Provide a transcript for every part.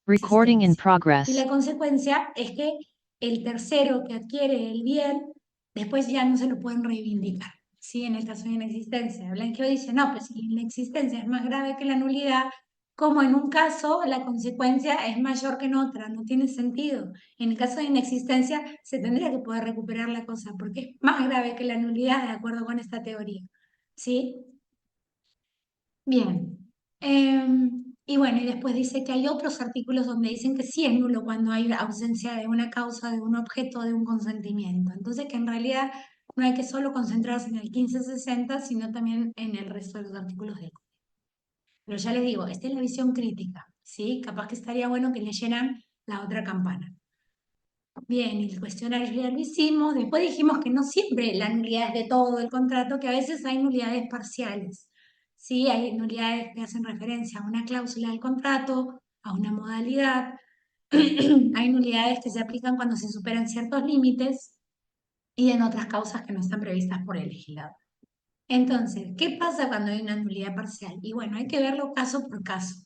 Recording in existencia. Y progress. la consecuencia es que el tercero que adquiere el bien, después ya no se lo pueden reivindicar. ¿Sí? En el caso de inexistencia. Blanqueo dice, no, pues si la inexistencia es más grave que la nulidad, como en un caso la consecuencia es mayor que en otra, no tiene sentido. En el caso de inexistencia se tendría que poder recuperar la cosa, porque es más grave que la nulidad de acuerdo con esta teoría. ¿Sí? Bien. Y bueno, y después dice que hay otros artículos donde dicen que sí es nulo cuando hay ausencia de una causa, de un objeto, de un consentimiento. Entonces que en realidad no hay que solo concentrarse en el 1560, sino también en el resto de los artículos del código. Pero ya les digo, esta es la visión crítica, ¿sí? Capaz que estaría bueno que leyeran la otra campana. Bien, y el cuestionario ya lo hicimos. Después dijimos que no siempre la nulidad es de todo el contrato, que a veces hay nulidades parciales. Sí, hay nulidades que hacen referencia a una cláusula del contrato, a una modalidad. Hay nulidades que se aplican cuando se superan ciertos límites y en otras causas que no están previstas por el legislador. Entonces, ¿qué pasa cuando hay una nulidad parcial? Y bueno, hay que verlo caso por caso.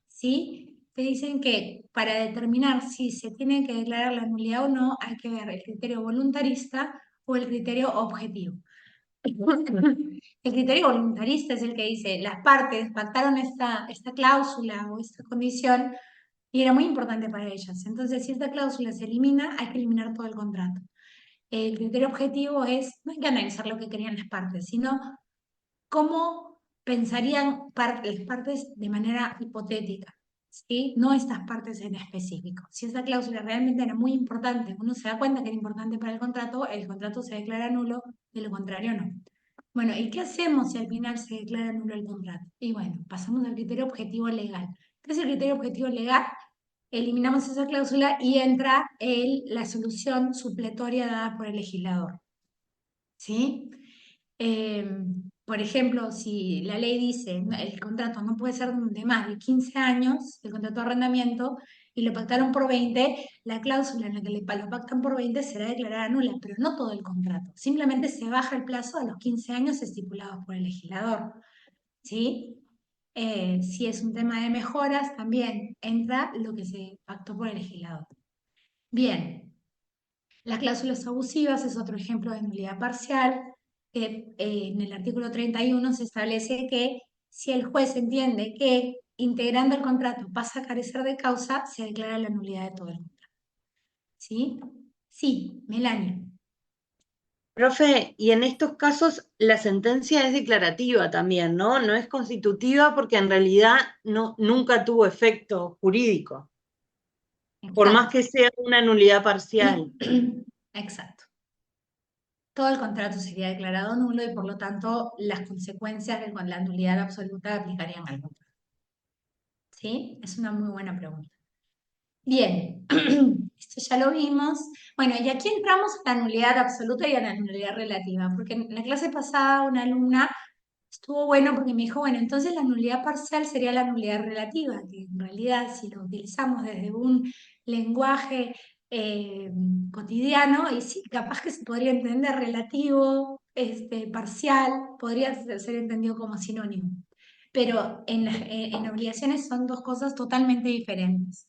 ¿Sí? Te dicen que para determinar si se tiene que declarar la nulidad o no, hay que ver el criterio voluntarista o el criterio objetivo. El criterio voluntarista es el que dice, las partes pactaron esta cláusula o esta condición y era muy importante para ellas. Entonces, si esta cláusula se elimina, hay que eliminar todo el contrato. El criterio objetivo es, no hay que analizar lo que querían las partes, sino cómo pensarían las partes de manera hipotética, ¿sí? No estas partes en específico. Si esa cláusula realmente era muy importante, uno se da cuenta que era importante para el contrato se declara nulo, de lo contrario no. Bueno, ¿y qué hacemos si al final se declara nulo el contrato? Y bueno, pasamos al criterio objetivo legal. ¿Qué es el criterio objetivo legal? Eliminamos esa cláusula y entra la solución supletoria dada por el legislador. ¿Sí? Por ejemplo, si la ley dice el contrato no puede ser de más de 15 años, el contrato de arrendamiento, y lo pactaron por 20, la cláusula en la que lo pactan por 20 será declarada nula, pero no todo el contrato. Simplemente se baja el plazo a los 15 años estipulados por el legislador. ¿Sí? Si es un tema de mejoras, también entra lo que se pactó por el legislador. Bien, las cláusulas abusivas es otro ejemplo de nulidad parcial, que en el artículo 31 se establece que si el juez entiende que integrando el contrato pasa a carecer de causa, se declara la nulidad de todo el contrato. ¿Sí? Sí, Melanie. Profe, y en estos casos la sentencia es declarativa también, ¿no? No es constitutiva porque en realidad nunca tuvo efecto jurídico, por más que sea una nulidad parcial. Exacto. Todo el contrato sería declarado nulo y por lo tanto las consecuencias de la nulidad absoluta aplicarían al contrato. ¿Sí? Es una muy buena pregunta. Bien, esto ya lo vimos. Bueno, y aquí entramos a la nulidad absoluta y a la nulidad relativa, porque en la clase pasada una alumna estuvo bueno porque me dijo, bueno, entonces la nulidad parcial sería la nulidad relativa, que en realidad si lo utilizamos desde un lenguaje cotidiano, y sí, capaz que se podría entender relativo, parcial, podría ser entendido como sinónimo. Pero en obligaciones son dos cosas totalmente diferentes.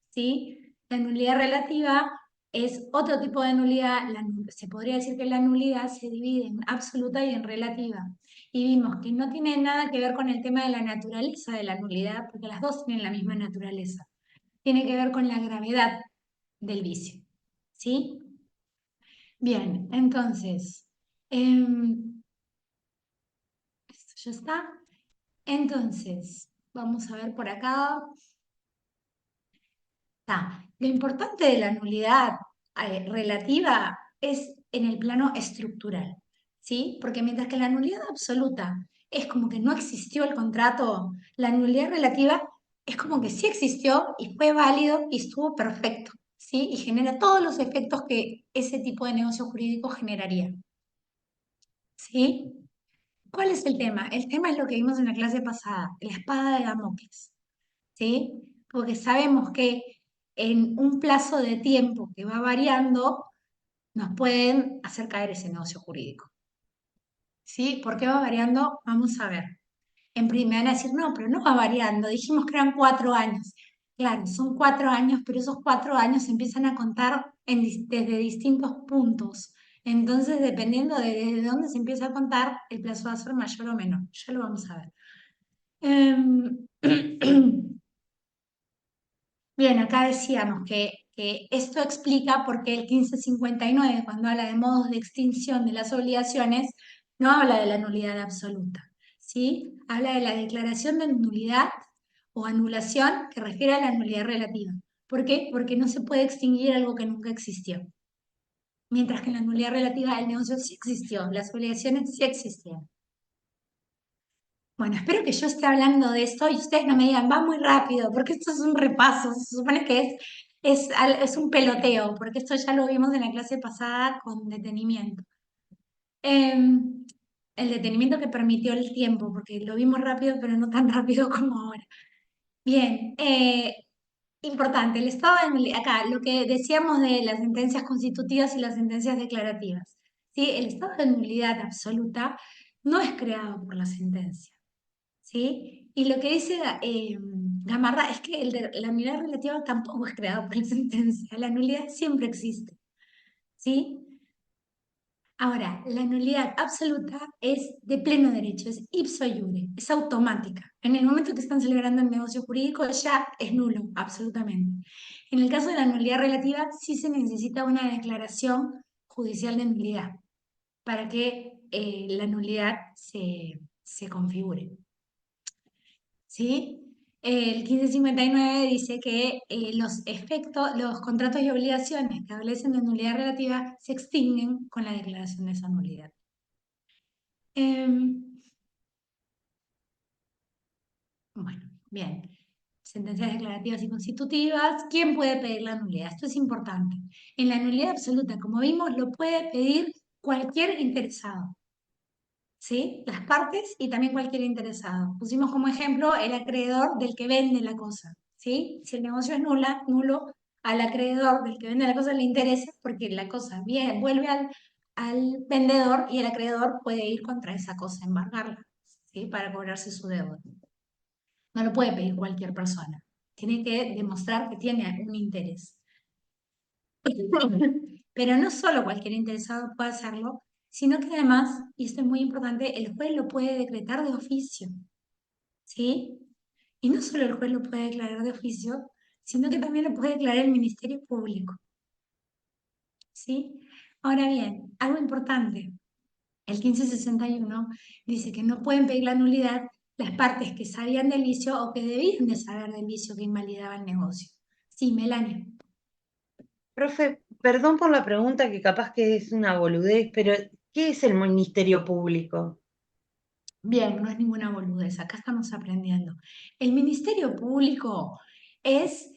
¿Sí? La nulidad relativa es otro tipo de nulidad. Se podría decir que la nulidad se divide en absoluta y en relativa. Y vimos que no tiene nada que ver con el tema de la naturaleza de la nulidad, porque las dos tienen la misma naturaleza. Tiene que ver con la gravedad del vicio. ¿Sí? Bien, entonces, esto ya está. Entonces, vamos a ver por acá. Lo importante de la nulidad relativa es en el plano estructural, ¿sí? Porque mientras que la nulidad absoluta es como que no existió el contrato, la nulidad relativa es como que sí existió y fue válido y estuvo perfecto, ¿sí? Y genera todos los efectos que ese tipo de negocio jurídico generaría, ¿sí? ¿Cuál es el tema? El tema es lo que vimos en la clase pasada, la espada de Damocles, ¿sí? Porque sabemos que en un plazo de tiempo que va variando, nos pueden hacer caer ese negocio jurídico. ¿Sí? ¿Por qué va variando? Vamos a ver. Me van a decir, no, pero no va variando, dijimos que eran 4 años. Claro, son 4 años, pero esos 4 años se empiezan a contar desde distintos puntos. Entonces, dependiendo de desde dónde se empieza a contar, el plazo va a ser mayor o menor. Ya lo vamos a ver. Em, Bien, acá decíamos que esto explica por qué el 1559, cuando habla de modos de extinción de las obligaciones, no habla de la nulidad absoluta, ¿sí? Habla de la declaración de nulidad o anulación que refiere a la nulidad relativa. ¿Por qué? Porque no se puede extinguir algo que nunca existió. Mientras que en la nulidad relativa el negocio sí existió, las obligaciones sí existían. Bueno, espero que yo esté hablando de esto y ustedes no me digan, va muy rápido, porque esto es un repaso, se supone que es un peloteo, porque esto ya lo vimos en la clase pasada con detenimiento. El detenimiento que permitió el tiempo, porque lo vimos rápido, pero no tan rápido como ahora. Bien, importante, el estado de nulidad, acá lo que decíamos de las sentencias constitutivas y las sentencias declarativas. ¿Sí? El estado de nulidad absoluta no es creado por la sentencia. ¿Sí? Y lo que dice Gamarra es que la nulidad relativa tampoco es creada por la sentencia, la nulidad siempre existe, ¿sí? Ahora, la nulidad absoluta es de pleno derecho, es ipso iure, es automática. En el momento que están celebrando el negocio jurídico ya es nulo, absolutamente. En el caso de la nulidad relativa sí se necesita una declaración judicial de nulidad para que la nulidad se configure. ¿Sí? El 1559 dice que los efectos, los contratos y obligaciones que establecen de nulidad relativa se extinguen con la declaración de esa nulidad. Em, bueno, bien. Sentencias declarativas y constitutivas. ¿Quién puede pedir la nulidad? Esto es importante. En la nulidad absoluta, como vimos, lo puede pedir cualquier interesado. ¿Sí? Las partes y también cualquier interesado. Pusimos como ejemplo el acreedor del que vende la cosa, ¿sí? Si el negocio es nulo, al acreedor del que vende la cosa le interesa porque la cosa bien, vuelve al vendedor y el acreedor puede ir contra esa cosa, embargarla, ¿sí? Para cobrarse su deuda. No lo puede pedir cualquier persona. Tiene que demostrar que tiene un interés. Pero no solo cualquier interesado puede hacerlo, sino que además, y esto es muy importante, el juez lo puede decretar de oficio, ¿sí? Y no solo el juez lo puede declarar de oficio, sino que también lo puede declarar el Ministerio Público, ¿sí? Ahora bien, algo importante, el 1561 dice que no pueden pedir la nulidad las partes que sabían del vicio o que debían de saber del vicio que invalidaba el negocio. Sí, Melania. Profe, perdón por la pregunta que capaz que es una boludez, pero ¿qué es el Ministerio Público? Bien, no es ninguna boludez, acá estamos aprendiendo. El Ministerio Público es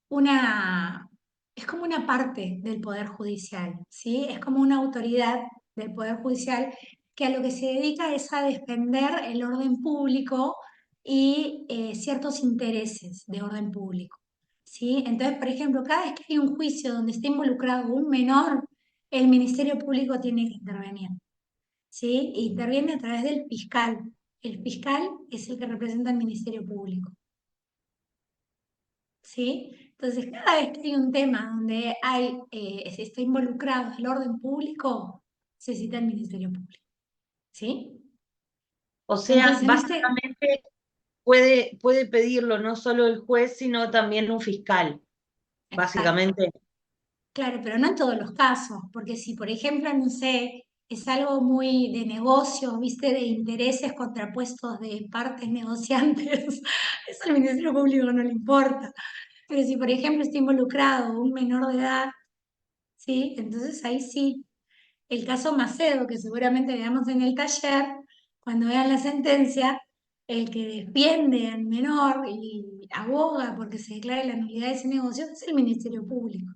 una, es como una parte del Poder Judicial, ¿sí? Es como una autoridad del Poder Judicial que a lo que se dedica es a defender el orden público y ciertos intereses de orden público, ¿sí? Entonces, por ejemplo, cada vez que hay un juicio donde está involucrado un menor, el Ministerio Público tiene que intervenir. ¿Sí? E interviene a través del fiscal. El fiscal es el que representa al Ministerio Público, ¿sí? Entonces, cada vez que hay un tema donde se está involucrado el orden público, se cita el Ministerio Público, ¿sí? O sea, Entonces, en este, básicamente puede pedirlo no solo el juez, sino también un fiscal, exacto, básicamente. claro, pero no en todos los casos, porque si, por ejemplo, no sé, es algo muy de negocios, ¿viste? De intereses contrapuestos de partes negociantes, eso al Ministerio Público no le importa. Pero si, por ejemplo, está involucrado un menor de edad, ¿sí? Entonces ahí sí. El caso Macedo, que seguramente veamos en el taller, cuando vean la sentencia, el que defiende al menor y aboga porque se declare la nulidad de ese negocio es el Ministerio Público,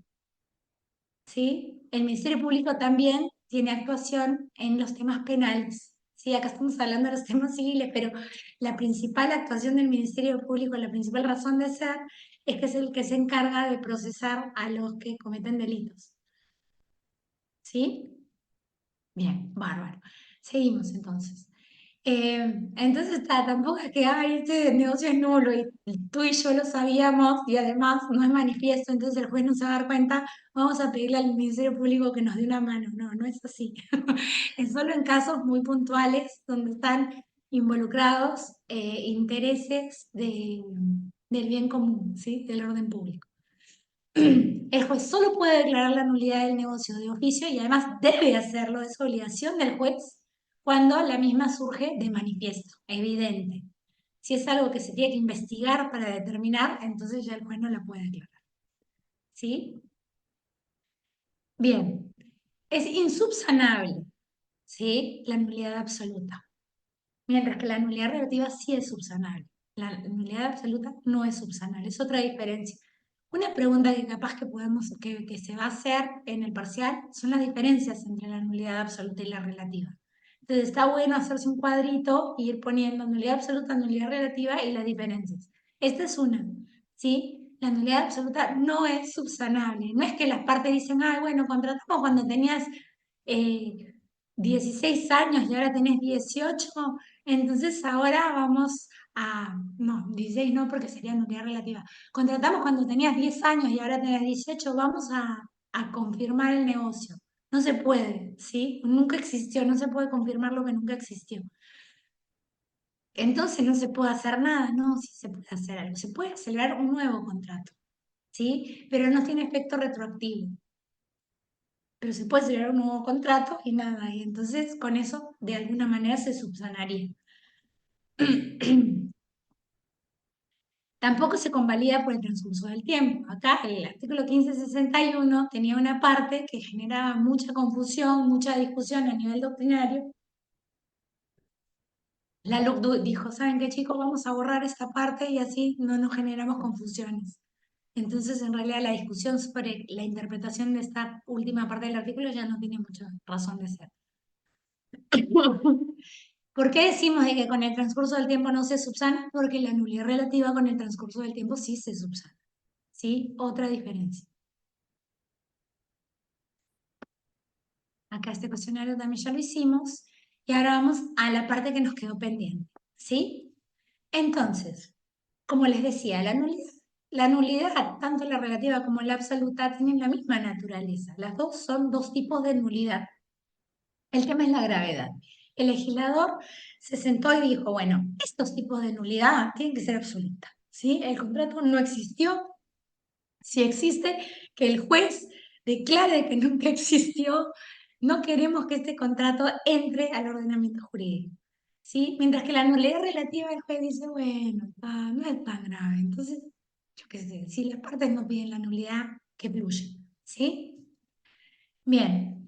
¿sí? El Ministerio Público también tiene actuación en los temas penales. Sí, acá estamos hablando de los temas civiles, pero la principal actuación del Ministerio Público, la principal razón de ser, es que es el que se encarga de procesar a los que cometen delitos. ¿Sí? Bien, bárbaro. Seguimos entonces. Entonces tampoco es que ay, este negocio es nulo y tú y yo lo sabíamos y además no es manifiesto, entonces el juez no se va a dar cuenta, vamos a pedirle al Ministerio Público que nos dé una mano. No, no es así. Es solo en casos muy puntuales donde están involucrados intereses del bien común, ¿sí? Del orden público. El juez solo puede declarar la nulidad del negocio de oficio y además debe hacerlo, es obligación del juez cuando la misma surge de manifiesto, evidente. Si es algo que se tiene que investigar para determinar, entonces ya el juez no la puede declarar. ¿Sí? Bien, es insubsanable, ¿sí? La nulidad absoluta, mientras que la nulidad relativa sí es subsanable. La nulidad absoluta no es subsanable, es otra diferencia. Una pregunta que capaz que que se va a hacer en el parcial son las diferencias entre la nulidad absoluta y la relativa. Entonces está bueno hacerse un cuadrito e ir poniendo nulidad absoluta, nulidad relativa y las diferencias. Esta es una, ¿sí? La nulidad absoluta no es subsanable. No es que las partes dicen, ah, bueno, contratamos cuando tenías 16 años y ahora tenés 18, entonces ahora vamos a, no, 16 no porque sería nulidad relativa. Contratamos cuando tenías 10 años y ahora tenés 18, vamos a confirmar el negocio. No se puede, ¿sí? Nunca existió, no se puede confirmar lo que nunca existió. Entonces no se puede hacer nada, no, sí se puede hacer algo. Se puede celebrar un nuevo contrato, ¿sí? Pero no tiene efecto retroactivo. Pero se puede celebrar un nuevo contrato y nada, y entonces con eso de alguna manera se subsanaría. Tampoco se convalida por el transcurso del tiempo. Acá el artículo 1561 tenía una parte que generaba mucha confusión, mucha discusión a nivel doctrinario. La LUC dijo, ¿saben qué, chicos? Vamos a borrar esta parte y así no nos generamos confusiones. Entonces, en realidad, la discusión sobre la interpretación de esta última parte del artículo ya no tiene mucha razón de ser. ¿Por qué decimos de que con el transcurso del tiempo no se subsana? Porque la nulidad relativa con el transcurso del tiempo sí se subsana. ¿Sí? Otra diferencia. Acá este cuestionario también ya lo hicimos. Y ahora vamos a la parte que nos quedó pendiente. ¿Sí? Entonces, como les decía, la nulidad, tanto la relativa como la absoluta, tienen la misma naturaleza. Las dos son dos tipos de nulidad. El tema es la gravedad. El legislador se sentó y dijo, bueno, estos tipos de nulidad tienen que ser absolutas. ¿Sí? El contrato no existió. Si existe, que el juez declare que nunca existió. No queremos que este contrato entre al ordenamiento jurídico. ¿Sí? Mientras que la nulidad relativa, el juez dice, bueno, no es tan grave. Entonces, yo qué sé, si las partes no piden la nulidad, que fluye. ¿Sí? Bien.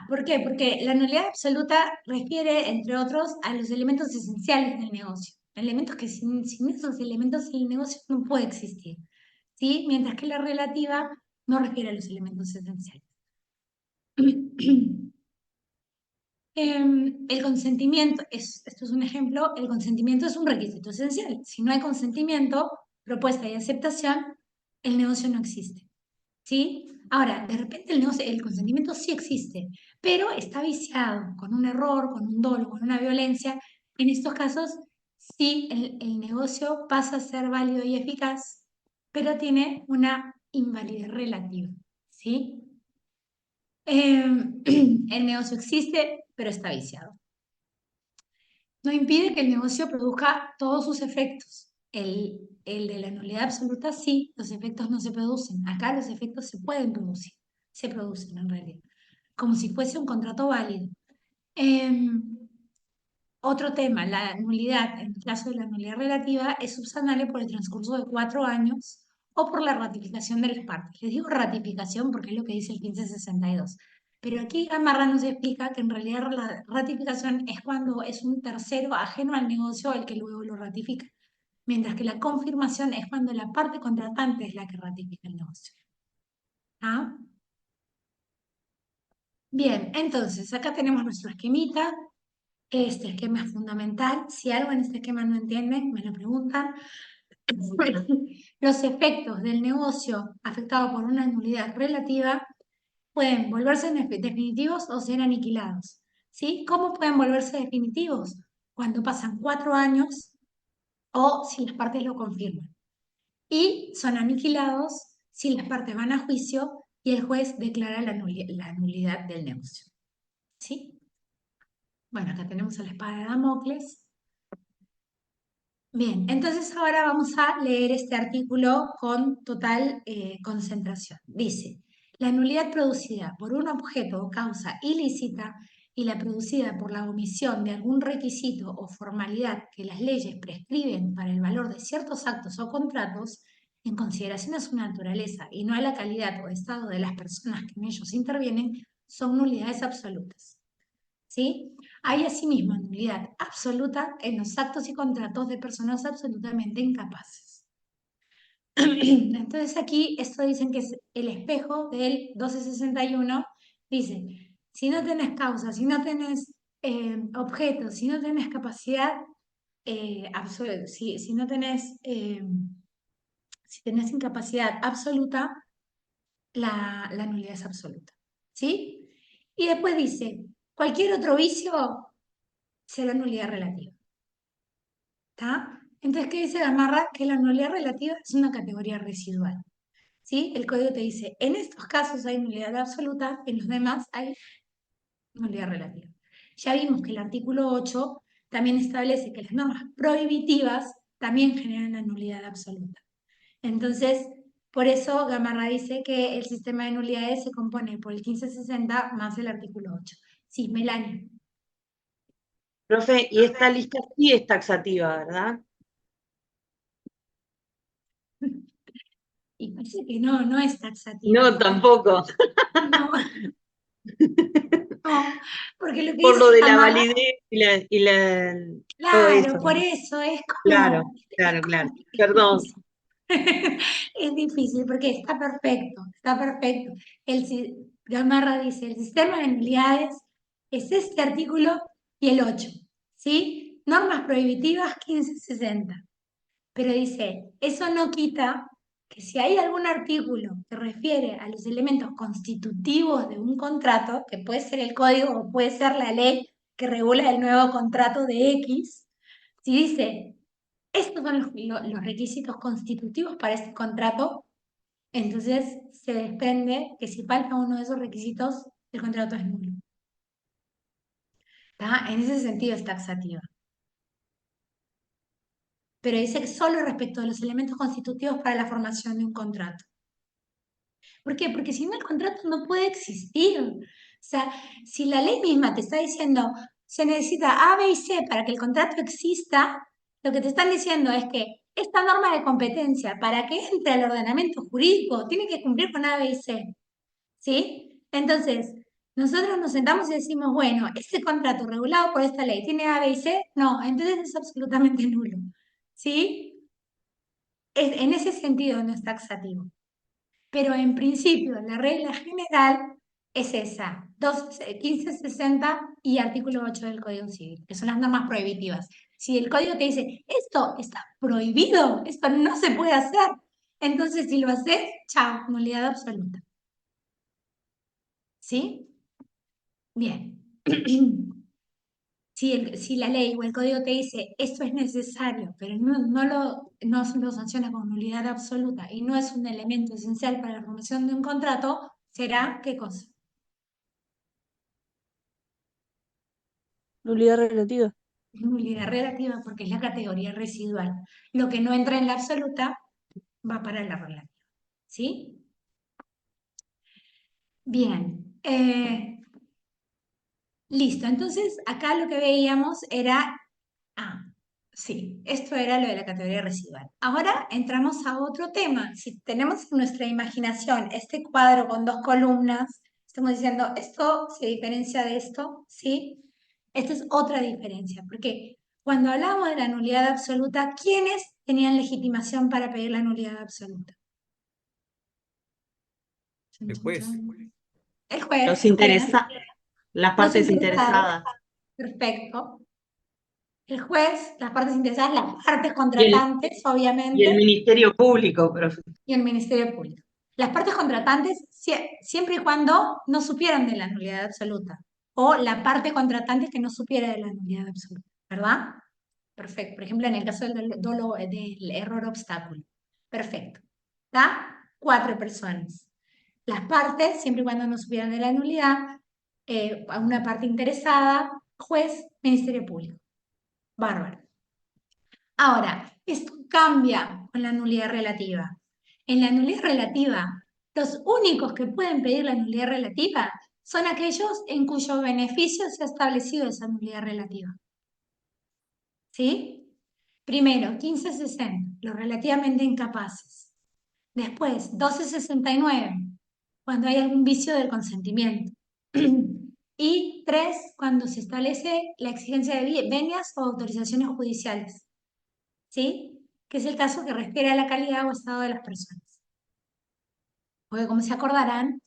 ¿Por qué? Porque la nulidad absoluta refiere, entre otros, a los elementos esenciales del negocio. Elementos que sin esos elementos el negocio no puede existir. ¿Sí? Mientras que la relativa no refiere a los elementos esenciales. El consentimiento, esto es un ejemplo, el consentimiento es un requisito esencial. Si no hay consentimiento, propuesta y aceptación, el negocio no existe. ¿Sí? Ahora, de repente el consentimiento sí existe, pero está viciado con un error, con un dolo, con una violencia. En estos casos, sí, el negocio pasa a ser válido y eficaz, pero tiene una invalidez relativa. ¿Sí? El negocio existe, pero está viciado. No impide que el negocio produzca todos sus efectos. El de la nulidad absoluta, sí, los efectos no se producen. Acá los efectos se pueden producir, se producen en realidad, como si fuese un contrato válido. Em, Otro tema, la nulidad, en el caso de la nulidad relativa, es subsanable por el transcurso de 4 años o por la ratificación de las partes. Les digo ratificación porque es lo que dice el 1562. Pero aquí Gamarra nos explica que en realidad la ratificación es cuando es un tercero ajeno al negocio el que luego lo ratifica, mientras que la confirmación es cuando la parte contratante es la que ratifica el negocio. ¿Ah? Bien, entonces acá tenemos nuestro esquemita. Este esquema es fundamental. Si algo en este esquema no entienden, me lo preguntan. Los efectos del negocio afectado por una nulidad relativa pueden volverse definitivos o ser aniquilados. ¿Sí? ¿Cómo pueden volverse definitivos? Cuando pasan 4 años o si las partes lo confirman. Y son aniquilados si las partes van a juicio y el juez declara la nulidad del negocio. ¿Sí? Bueno, acá tenemos a la espada de Damocles. Bien, entonces ahora vamos a leer este artículo con total concentración. Dice, la nulidad producida por un objeto o causa ilícita y la producida por la omisión de algún requisito o formalidad que las leyes prescriben para el valor de ciertos actos o contratos, en consideración a su naturaleza y no a la calidad o estado de las personas que en ellos intervienen, son nulidades absolutas. ¿Sí? Hay asimismo nulidad absoluta en los actos y contratos de personas absolutamente incapaces. Entonces aquí esto dicen que es el espejo del 1261, dice, si no tenés causa, si no tenés objeto, si no tenés capacidad absoluta, si no tenés, si tenés incapacidad absoluta, la nulidad es absoluta. ¿Sí? Y después dice, cualquier otro vicio será nulidad relativa. ¿Está? Entonces, ¿qué dice Gamarra? Que la nulidad relativa es una categoría residual. ¿Sí? El código te dice, en estos casos hay nulidad absoluta, en los demás hay nulidad relativa. Ya vimos que el artículo 8 también establece que las normas prohibitivas también generan la nulidad absoluta. Entonces, por eso Gamarra dice que el sistema de nulidades se compone por el 1560 más el artículo 8. Sí, Melania. Profe, y esta lista sí es taxativa, ¿verdad? Y parece que no, no es taxativa. No, tampoco. No, no, porque lo que Por dice lo de la Gamarra, validez y todo claro, eso. por eso Claro, claro, claro. es Perdón. difícil. Es difícil porque está perfecto, está perfecto. Gamarra dice, el sistema de nulidades es este artículo y el 8, ¿sí? Normas prohibitivas 1560. Pero dice, eso no quita que si hay algún artículo que refiere a los elementos constitutivos de un contrato, que puede ser el código o puede ser la ley que regula el nuevo contrato de X, si dice, estos son los requisitos constitutivos para este contrato, entonces se desprende que si falta uno de esos requisitos, el contrato es nulo. ¿Tá? En ese sentido es taxativa. Pero dice que solo respecto de los elementos constitutivos para la formación de un contrato. ¿Por qué? Porque si no el contrato no puede existir. O sea, si la ley misma te está diciendo se necesita A, B y C para que el contrato exista, lo que te están diciendo es que esta norma de competencia, para que entre al ordenamiento jurídico, tiene que cumplir con A, B y C. ¿Sí? Entonces, nosotros nos sentamos y decimos, bueno, este contrato regulado por esta ley tiene A, B y C, no, entonces es absolutamente nulo. ¿Sí? En ese sentido no es taxativo. Pero en principio, la regla general es esa, 1560 y artículo 8 del Código Civil, que son las normas prohibitivas. Si el código te dice, esto está prohibido, esto no se puede hacer, entonces si lo haces, chao, nulidad absoluta. ¿Sí? Bien. Si la ley o el código te dice esto es necesario, pero no lo sanciona con nulidad absoluta y no es un elemento esencial para la formación de un contrato, ¿será qué cosa? Nulidad relativa. Nulidad relativa porque es la categoría residual. Lo que no entra en la absoluta va para la relativa. ¿Sí? Bien. Listo. Entonces, acá lo que veíamos era sí, esto era lo de la categoría residual. Ahora entramos a otro tema. Si tenemos en nuestra imaginación este cuadro con dos columnas, estamos diciendo, esto se diferencia de esto, ¿sí? Esta es otra diferencia, porque cuando hablamos de la nulidad absoluta, ¿quiénes tenían legitimación para pedir la nulidad absoluta? Chun, El chun, juez. chun. El Los juez, bien. interesa, las Los partes interesados, interesadas perfecto. El juez, las partes interesadas, las partes y el, contratantes, y el obviamente, Ministerio Público, profe. y el Ministerio Público. Las partes contratantes siempre y cuando no supieran de la nulidad absoluta, o la parte contratante que no supiera de la nulidad absoluta, ¿verdad? Perfecto. Por ejemplo, en el caso del error obstáculo. Perfecto. ¿Está? 4 personas. Las partes, siempre y cuando no supieran de la nulidad, a una parte interesada, juez, Ministerio Público. Bárbaro. Ahora, esto cambia con la nulidad relativa. En la nulidad relativa, los únicos que pueden pedir la nulidad relativa son aquellos en cuyo beneficio se ha establecido esa nulidad relativa. ¿Sí? Primero, 1560, los relativamente incapaces. Después, 1269, cuando hay algún vicio del consentimiento. Y 3, cuando se establece la exigencia de venias o autorizaciones judiciales. ¿Sí? Que es el caso que refiere a la calidad o estado de las personas. Porque como se acordarán,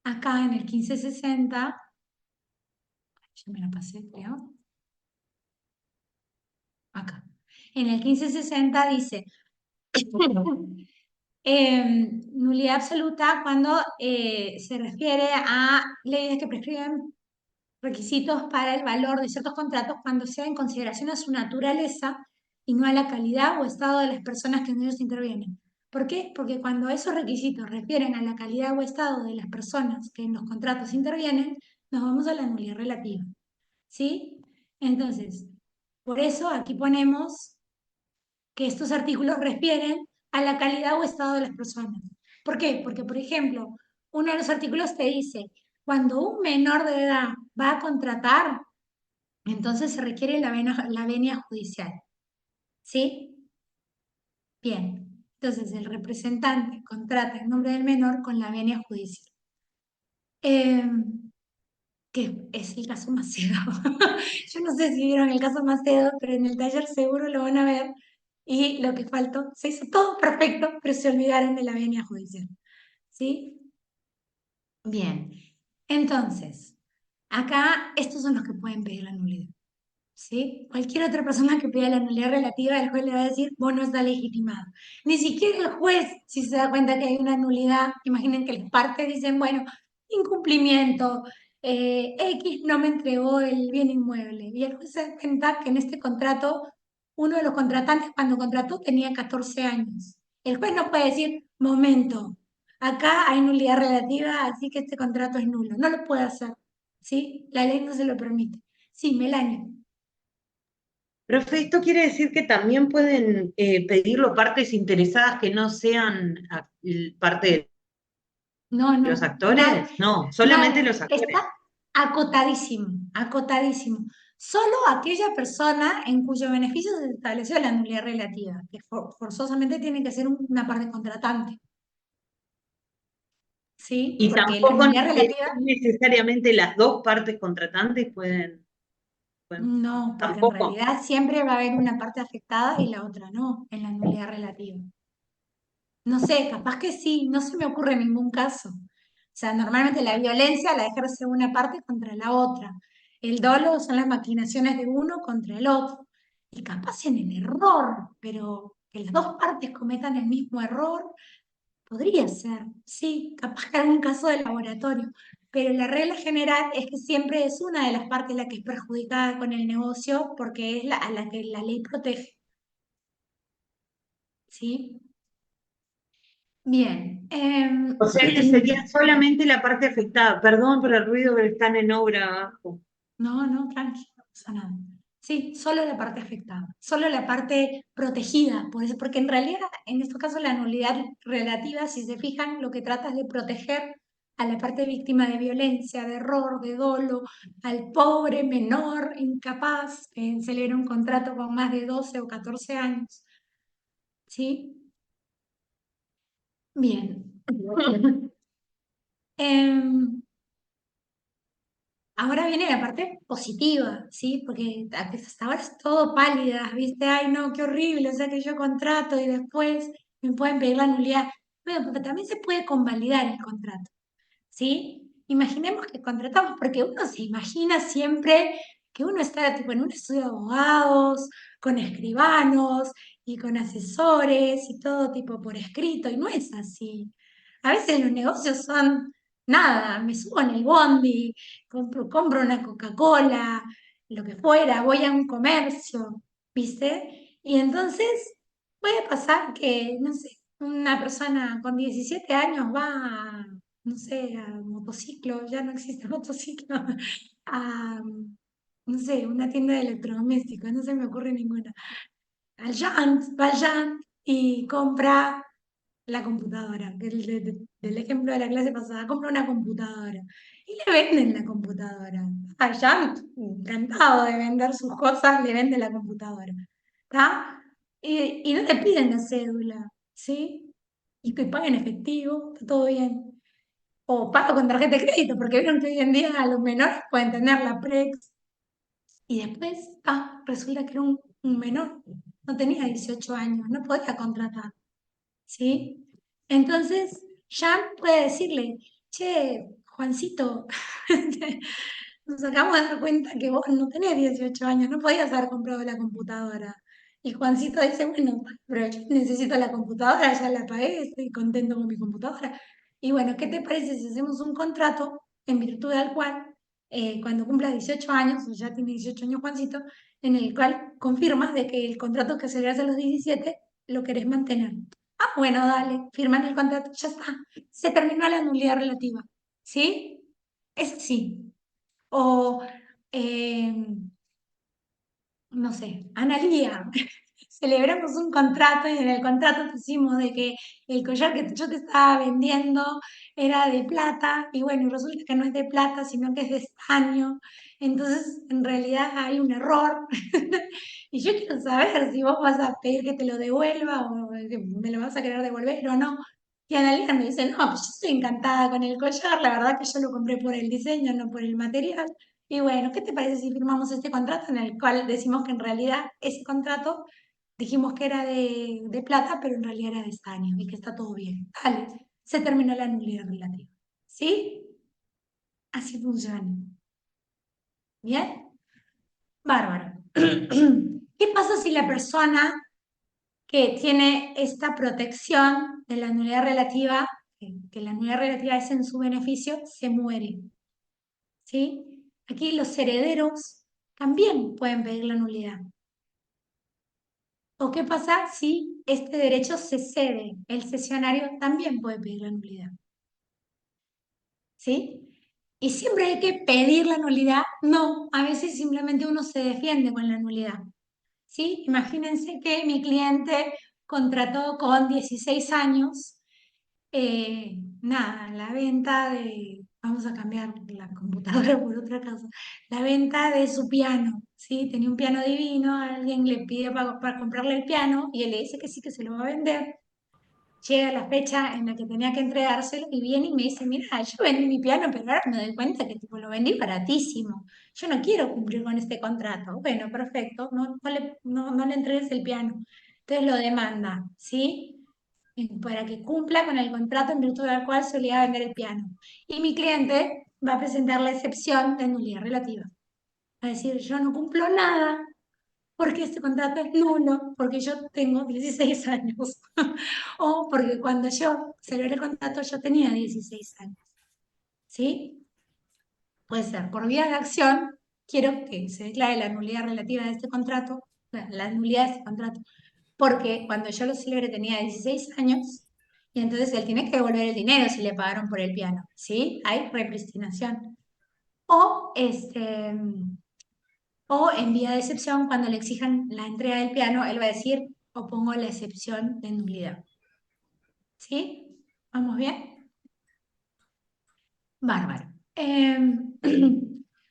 acá en el 1560, ya me lo pasé, creo. Acá. En el 1560 dice nulidad absoluta cuando se refiere a leyes que prescriben requisitos para el valor de ciertos contratos cuando sea en consideración a su naturaleza y no a la calidad o estado de las personas que en ellos intervienen. ¿Por qué? Porque cuando esos requisitos refieren a la calidad o estado de las personas que en los contratos intervienen, nos vamos a la nulidad relativa. ¿Sí? Entonces, por eso aquí ponemos que estos artículos refieren a la calidad o estado de las personas. ¿Por qué? Porque, por ejemplo, uno de los artículos te dice, cuando un menor de edad va a contratar, entonces se requiere la venia judicial. ¿Sí? Bien. Entonces el representante contrata en nombre del menor con la venia judicial. Que es el caso Macedo. Yo no sé si vieron el caso Macedo, pero en el taller seguro lo van a ver. Y lo que faltó, se hizo todo perfecto, pero se olvidaron de la venia judicial. ¿Sí? Bien. Entonces, acá estos son los que pueden pedir la nulidad. ¿Sí? Cualquier otra persona que pida la nulidad relativa, el juez le va a decir, vos no está legitimado. Ni siquiera el juez, si se da cuenta que hay una nulidad, imaginen que las partes dicen, bueno, incumplimiento, X no me entregó el bien inmueble. Y el juez se da cuenta que en este contrato, uno de los contratantes cuando contrató tenía 14 años. El juez no puede decir, momento, acá hay nulidad relativa, así que este contrato es nulo. No lo puede hacer. ¿Sí? La ley no se lo permite. Sí, Melania. Profe, ¿esto quiere decir que también pueden pedirlo partes interesadas que no sean parte de No, los no, actores? No, solamente los actores. está acotadísimo, acotadísimo. Solo aquella persona en cuyo beneficio se estableció la nulidad relativa, que forzosamente tiene que ser una parte contratante, ¿sí? Y Porque la tampoco nulidad relativa, necesariamente las dos partes contratantes pueden, no, porque en tampoco. realidad siempre va a haber una parte afectada y la otra no, en la nulidad relativa. No sé, capaz que sí, no se me ocurre ningún caso. O sea, normalmente la violencia la ejerce una parte contra la otra. El dolo son las maquinaciones de uno contra el otro. Y capaz en el error, pero que las dos partes cometan el mismo error, podría ser, sí, capaz que algún caso de laboratorio. Pero la regla general es que siempre es una de las partes la que es perjudicada con el negocio porque es a la que la ley protege. ¿Sí? Bien. O sea que sería solamente la parte afectada. Perdón por el ruido que están en obra abajo. No, no, tranqui, no pasa nada. Sí, solo la parte afectada, solo la parte protegida, por eso, porque en realidad, en estos casos, la nulidad relativa, si se fijan, lo que trata es de proteger a la parte víctima de violencia, de error, de dolo, al pobre menor, incapaz, que celebra un contrato con más de 12 o 14 años. ¿Sí? Bien. Em, Ahora viene la parte positiva, ¿sí? Porque hasta ahora es todo pálida, ¿viste? Ay, no, qué horrible, o sea que yo contrato y después me pueden pedir la nulidad. Bueno, porque también se puede convalidar el contrato, ¿sí? Imaginemos que contratamos, porque uno se imagina siempre que uno está tipo en un estudio de abogados, con escribanos y con asesores y todo tipo por escrito, y no es así. A veces los negocios son nada, me subo en el bondi, compro una Coca-Cola, lo que fuera, voy a un comercio, ¿viste? Y entonces puede pasar que, no sé, una persona con 17 años va a, no sé, a motociclo, ya no existe motociclo, a, no sé, una tienda de electrodomésticos, no se me ocurre ninguna. Va al Jant y compra la computadora, que del ejemplo de la clase pasada, compra una computadora y le venden la computadora. Al Jant, encantado de vender sus cosas, le vende la computadora. ¿Está? Y no te piden la cédula, ¿sí? Y que paga en efectivo, está todo bien. O paga con tarjeta de crédito, porque vieron que hoy en día los menores pueden tener la Prex. Y después, resulta que era un menor, no tenía 18 años, no podía contratar, ¿sí? Entonces, Jan puede decirle, che, Juancito, nos acabamos de dar cuenta que vos no tenés 18 años, no podías haber comprado la computadora. Y Juancito dice, bueno, pero yo necesito la computadora, ya la pagué, estoy contento con mi computadora. Y bueno, ¿qué te parece si hacemos un contrato en virtud del cual, cuando cumpla 18 años, o ya tiene 18 años Juancito, en el cual confirmas de que el contrato que se le hace a los 17 lo querés mantener? Ah, bueno, dale, firman el contrato, ya está. Se terminó la nulidad relativa. ¿Sí? Es así. O, no sé, Analía, celebramos un contrato y en el contrato pusimos de que el collar que yo te estaba vendiendo era de plata y bueno, y resulta que no es de plata, sino que es de estaño. Entonces, en realidad hay un error. Y yo quiero saber si vos vas a pedir que te lo devuelva o que me lo vas a querer devolver o no. Y Analia me dice, no, pues yo estoy encantada con el collar, la verdad que yo lo compré por el diseño, no por el material. Y bueno, ¿qué te parece si firmamos este contrato en el cual decimos que en realidad ese contrato dijimos que era de plata, pero en realidad era de estaño y que está todo bien? Dale, se terminó la nulidad relativa. ¿Sí? Así funciona. ¿Bien? Bárbaro. ¿Qué pasa si la persona que tiene esta protección de la nulidad relativa, que la nulidad relativa es en su beneficio, se muere? ¿Sí? Aquí los herederos también pueden pedir la nulidad. ¿O qué pasa si este derecho se cede? El cesionario también puede pedir la nulidad. ¿Sí? ¿Y siempre hay que pedir la nulidad? No, a veces simplemente uno se defiende con la nulidad. ¿Sí? Imagínense que mi cliente contrató con 16 años, nada, la venta de, vamos a cambiar la computadora por otra cosa, la venta de su piano, ¿sí? Tenía un piano divino, alguien le pide para comprarle el piano y él le dice que sí, que se lo va a vender. Llega la fecha en la que tenía que entregárselo y viene y me dice, mira, yo vendí mi piano, pero ahora me doy cuenta que tipo, lo vendí baratísimo. Yo no quiero cumplir con este contrato. Bueno, perfecto, no le entregues el piano. Entonces lo demanda, ¿sí? Para que cumpla con el contrato en virtud del cual se le iba a vender el piano. Y mi cliente va a presentar la excepción de nulidad relativa. Va a decir, yo no cumplo nada porque este contrato es nulo, porque yo tengo 16 años. O porque cuando yo celebré el contrato yo tenía 16 años. ¿Sí? Puede ser por vía de acción, quiero que se declare la nulidad relativa de este contrato, la nulidad de este contrato, porque cuando yo lo celebré tenía 16 años y entonces él tiene que devolver el dinero si le pagaron por el piano. ¿Sí? Hay repristinación. O o en vía de excepción, cuando le exijan la entrega del piano, él va a decir, opongo la excepción de nulidad. ¿Sí? ¿Vamos bien? Bárbaro.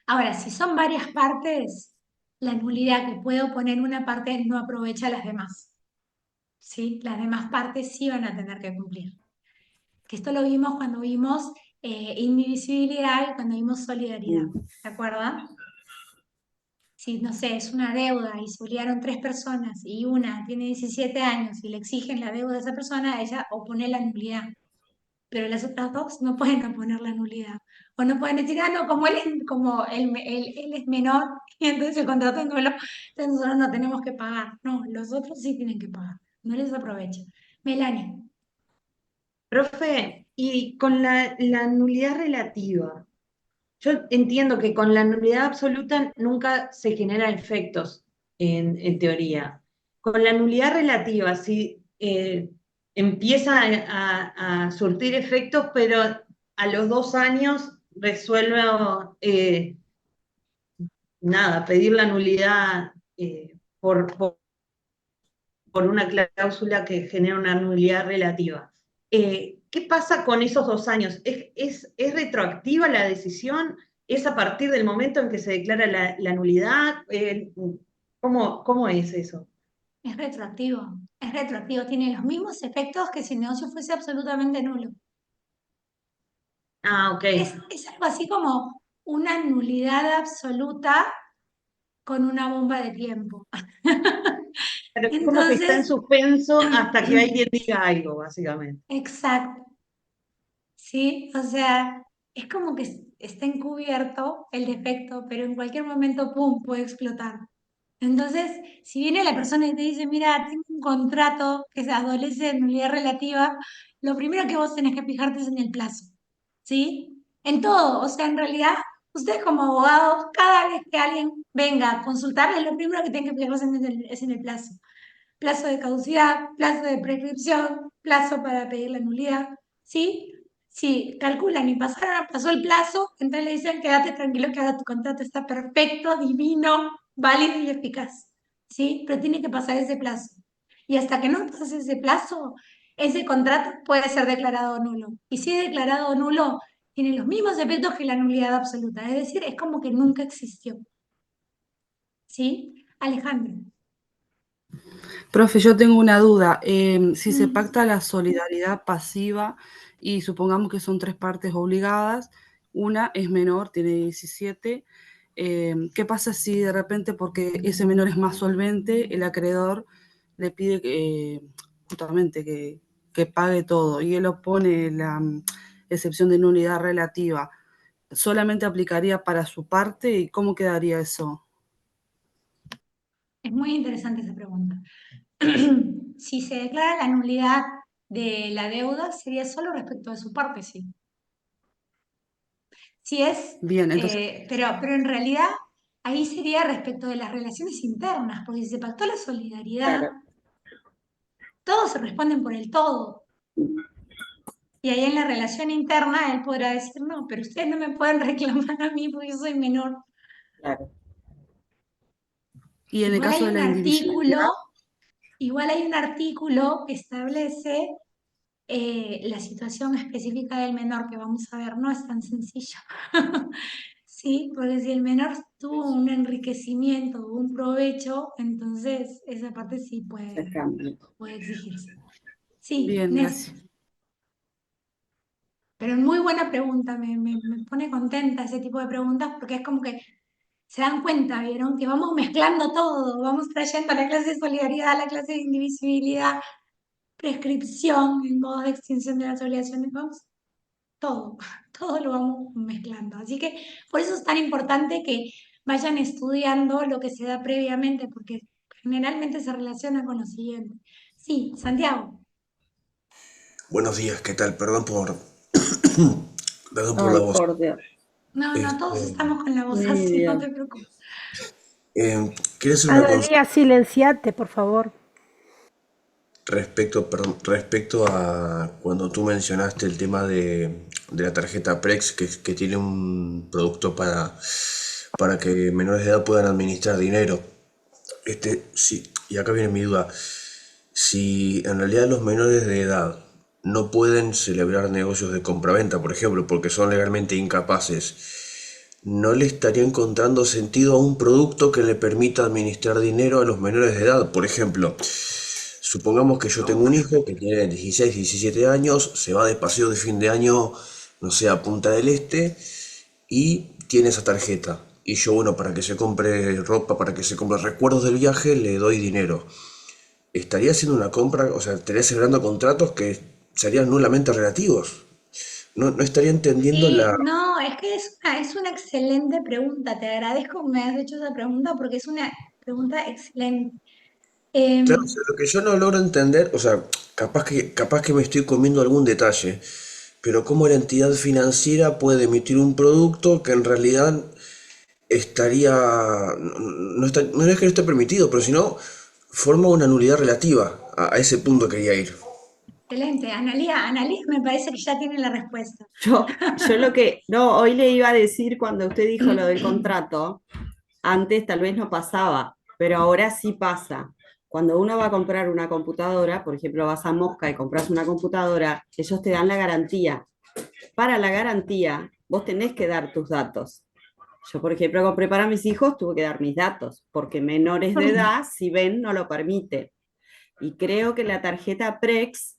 Ahora, si son varias partes, la nulidad que puedo poner una parte no aprovecha a las demás. ¿Sí? Las demás partes sí van a tener que cumplir. Que esto lo vimos cuando vimos indivisibilidad y cuando vimos solidaridad. ¿Se acuerdan? Si, no sé, es una deuda y se obligaron tres personas y una tiene 17 años y le exigen la deuda de esa persona, ella opone la nulidad. Pero las otras dos no pueden oponer la nulidad. O no pueden decir, ah, no, como él es menor y entonces el contrato es nulo, entonces nosotros no tenemos que pagar. No, los otros sí tienen que pagar. No les aprovecha. Melanie. Profe, Y con la nulidad relativa, yo entiendo que con la nulidad absoluta nunca se generan efectos en teoría. Con la nulidad relativa, si empieza a surtir efectos, pero a los 2 años resuelvo nada, pedir la nulidad por una cláusula que genera una nulidad relativa. ¿Qué pasa con esos 2 años? ¿Es retroactiva la decisión? ¿Es a partir del momento en que se declara la nulidad? ¿Cómo es eso? Es retroactivo, tiene los mismos efectos que si el negocio fuese absolutamente nulo. Ah, ok. Es algo así como una nulidad absoluta con una bomba de tiempo. Pero es como que está en Entonces, suspenso hasta que alguien diga algo, básicamente. exacto, ¿sí? O sea, es como que está encubierto el defecto, pero en cualquier momento, ¡pum!, puede explotar. Entonces, si viene la persona y te dice, mira, tengo un contrato que se adolece de nulidad relativa, lo primero que vos tenés que fijarte es en el plazo, ¿sí? En todo, o sea, en realidad, ustedes como abogados, cada vez que alguien venga a consultarles, lo primero que tienen que fijarse es en el plazo. Plazo de caducidad, plazo de prescripción, plazo para pedir la nulidad, ¿sí? Si calculan y pasó el plazo, entonces le dicen, quédate tranquilo que ahora tu contrato está perfecto, divino, válido y eficaz, ¿sí? Pero tiene que pasar ese plazo. Y hasta que no pase ese plazo, ese contrato puede ser declarado nulo. Y si es declarado nulo, tiene los mismos efectos que la nulidad absoluta. Es decir, es como que nunca existió, ¿sí? Alejandro. Profe, yo tengo una duda. Si se Mm. pacta la solidaridad pasiva y supongamos que son tres partes obligadas, una es menor, tiene 17, ¿qué pasa si de repente, porque ese menor es más solvente, el acreedor le pide justamente que pague todo y él opone la excepción de nulidad relativa? ¿Solamente aplicaría para su parte y cómo quedaría eso? Es muy interesante esa pregunta. Si se declara la nulidad de la deuda, sería solo respecto de su parte, sí. Si es, Bien, entonces, pero en realidad ahí sería respecto de las relaciones internas, porque si se pactó la solidaridad, claro. todos se responden por el todo. Y ahí en la relación interna él podrá decir, no, pero ustedes no me pueden reclamar a mí porque yo soy menor. Claro. Y en el Igual caso hay de un la indivisibilidad, artículo, igual hay un artículo que establece la situación específica del menor que vamos a ver no es tan sencillo. Sí, porque si el menor tuvo un enriquecimiento, un provecho, entonces esa parte sí puede exigirse. Sí, bien, Nes, gracias. pero muy buena pregunta, me pone contenta ese tipo de preguntas porque es como que se dan cuenta, ¿vieron? Que vamos mezclando todo, vamos trayendo la clase de solidaridad, la clase de indivisibilidad, prescripción en modos de extinción de las obligaciones, vamos todo, todo lo vamos mezclando. Así que por eso es tan importante que vayan estudiando lo que se da previamente, porque generalmente se relaciona con lo siguiente. Sí, Santiago. Buenos días, ¿qué tal? Perdón por la Ay, voz. por Dios. No, no, todos Este, estamos con la voz así, no Nidia. te preocupes. Quería hacer una consulta Analía, silenciate, por favor. respecto a cuando tú mencionaste el tema de la tarjeta Prex, que tiene un producto para que menores de edad puedan administrar dinero. Sí, y acá viene mi duda. Si en realidad los menores de edad no pueden celebrar negocios de compraventa, por ejemplo, porque son legalmente incapaces, ¿no le estaría encontrando sentido a un producto que le permita administrar dinero a los menores de edad? Por ejemplo, supongamos que yo tengo un hijo que tiene 16, 17 años, se va de paseo de fin de año, no sé, a Punta del Este, y tiene esa tarjeta. Y yo, bueno, para que se compre ropa, para que se compre recuerdos del viaje, le doy dinero. Estaría haciendo una compra, o sea, estaría celebrando contratos que serían nulamente relativos. No estaría entendiendo Sí, la... no, es que es una excelente pregunta. Te agradezco que me hayas hecho esa pregunta porque es una pregunta excelente. Claro, o Em, sea, lo que yo no logro entender, o sea, capaz que me estoy comiendo algún detalle, pero cómo la entidad financiera puede emitir un producto que en realidad estaría, no es que no esté permitido, pero si no, forma una nulidad relativa. A ese punto quería ir. Excelente. Analía me parece que ya tiene la respuesta. Yo lo que, no, hoy le iba a decir cuando usted dijo lo del contrato, antes tal vez no pasaba, pero ahora sí pasa. Cuando uno va a comprar una computadora, por ejemplo, vas a Mosca y compras una computadora, ellos te dan la garantía. Para la garantía, vos tenés que dar tus datos. Yo, por ejemplo, compré para mis hijos, tuve que dar mis datos, porque menores de edad, si ven, no lo permite. Y creo que la tarjeta Prex,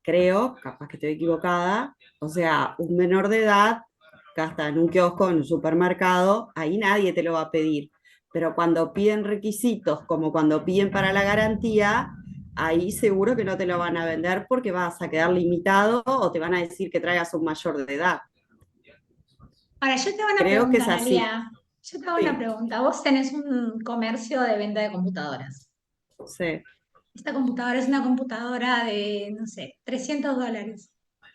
creo, capaz que estoy equivocada, o sea, un menor de edad, gasta en un kiosco, en un supermercado, ahí nadie te lo va a pedir. Pero cuando piden requisitos, como cuando piden para la garantía, ahí seguro que no te lo van a vender porque vas a quedar limitado o te van a decir que traigas un mayor de edad. Ahora, yo te hago una Creo que pregunta, es así. Analía. Yo te hago una Sí, pregunta. Vos tenés un comercio de venta de computadoras. sí. Esta computadora es una computadora de, no sé, $300.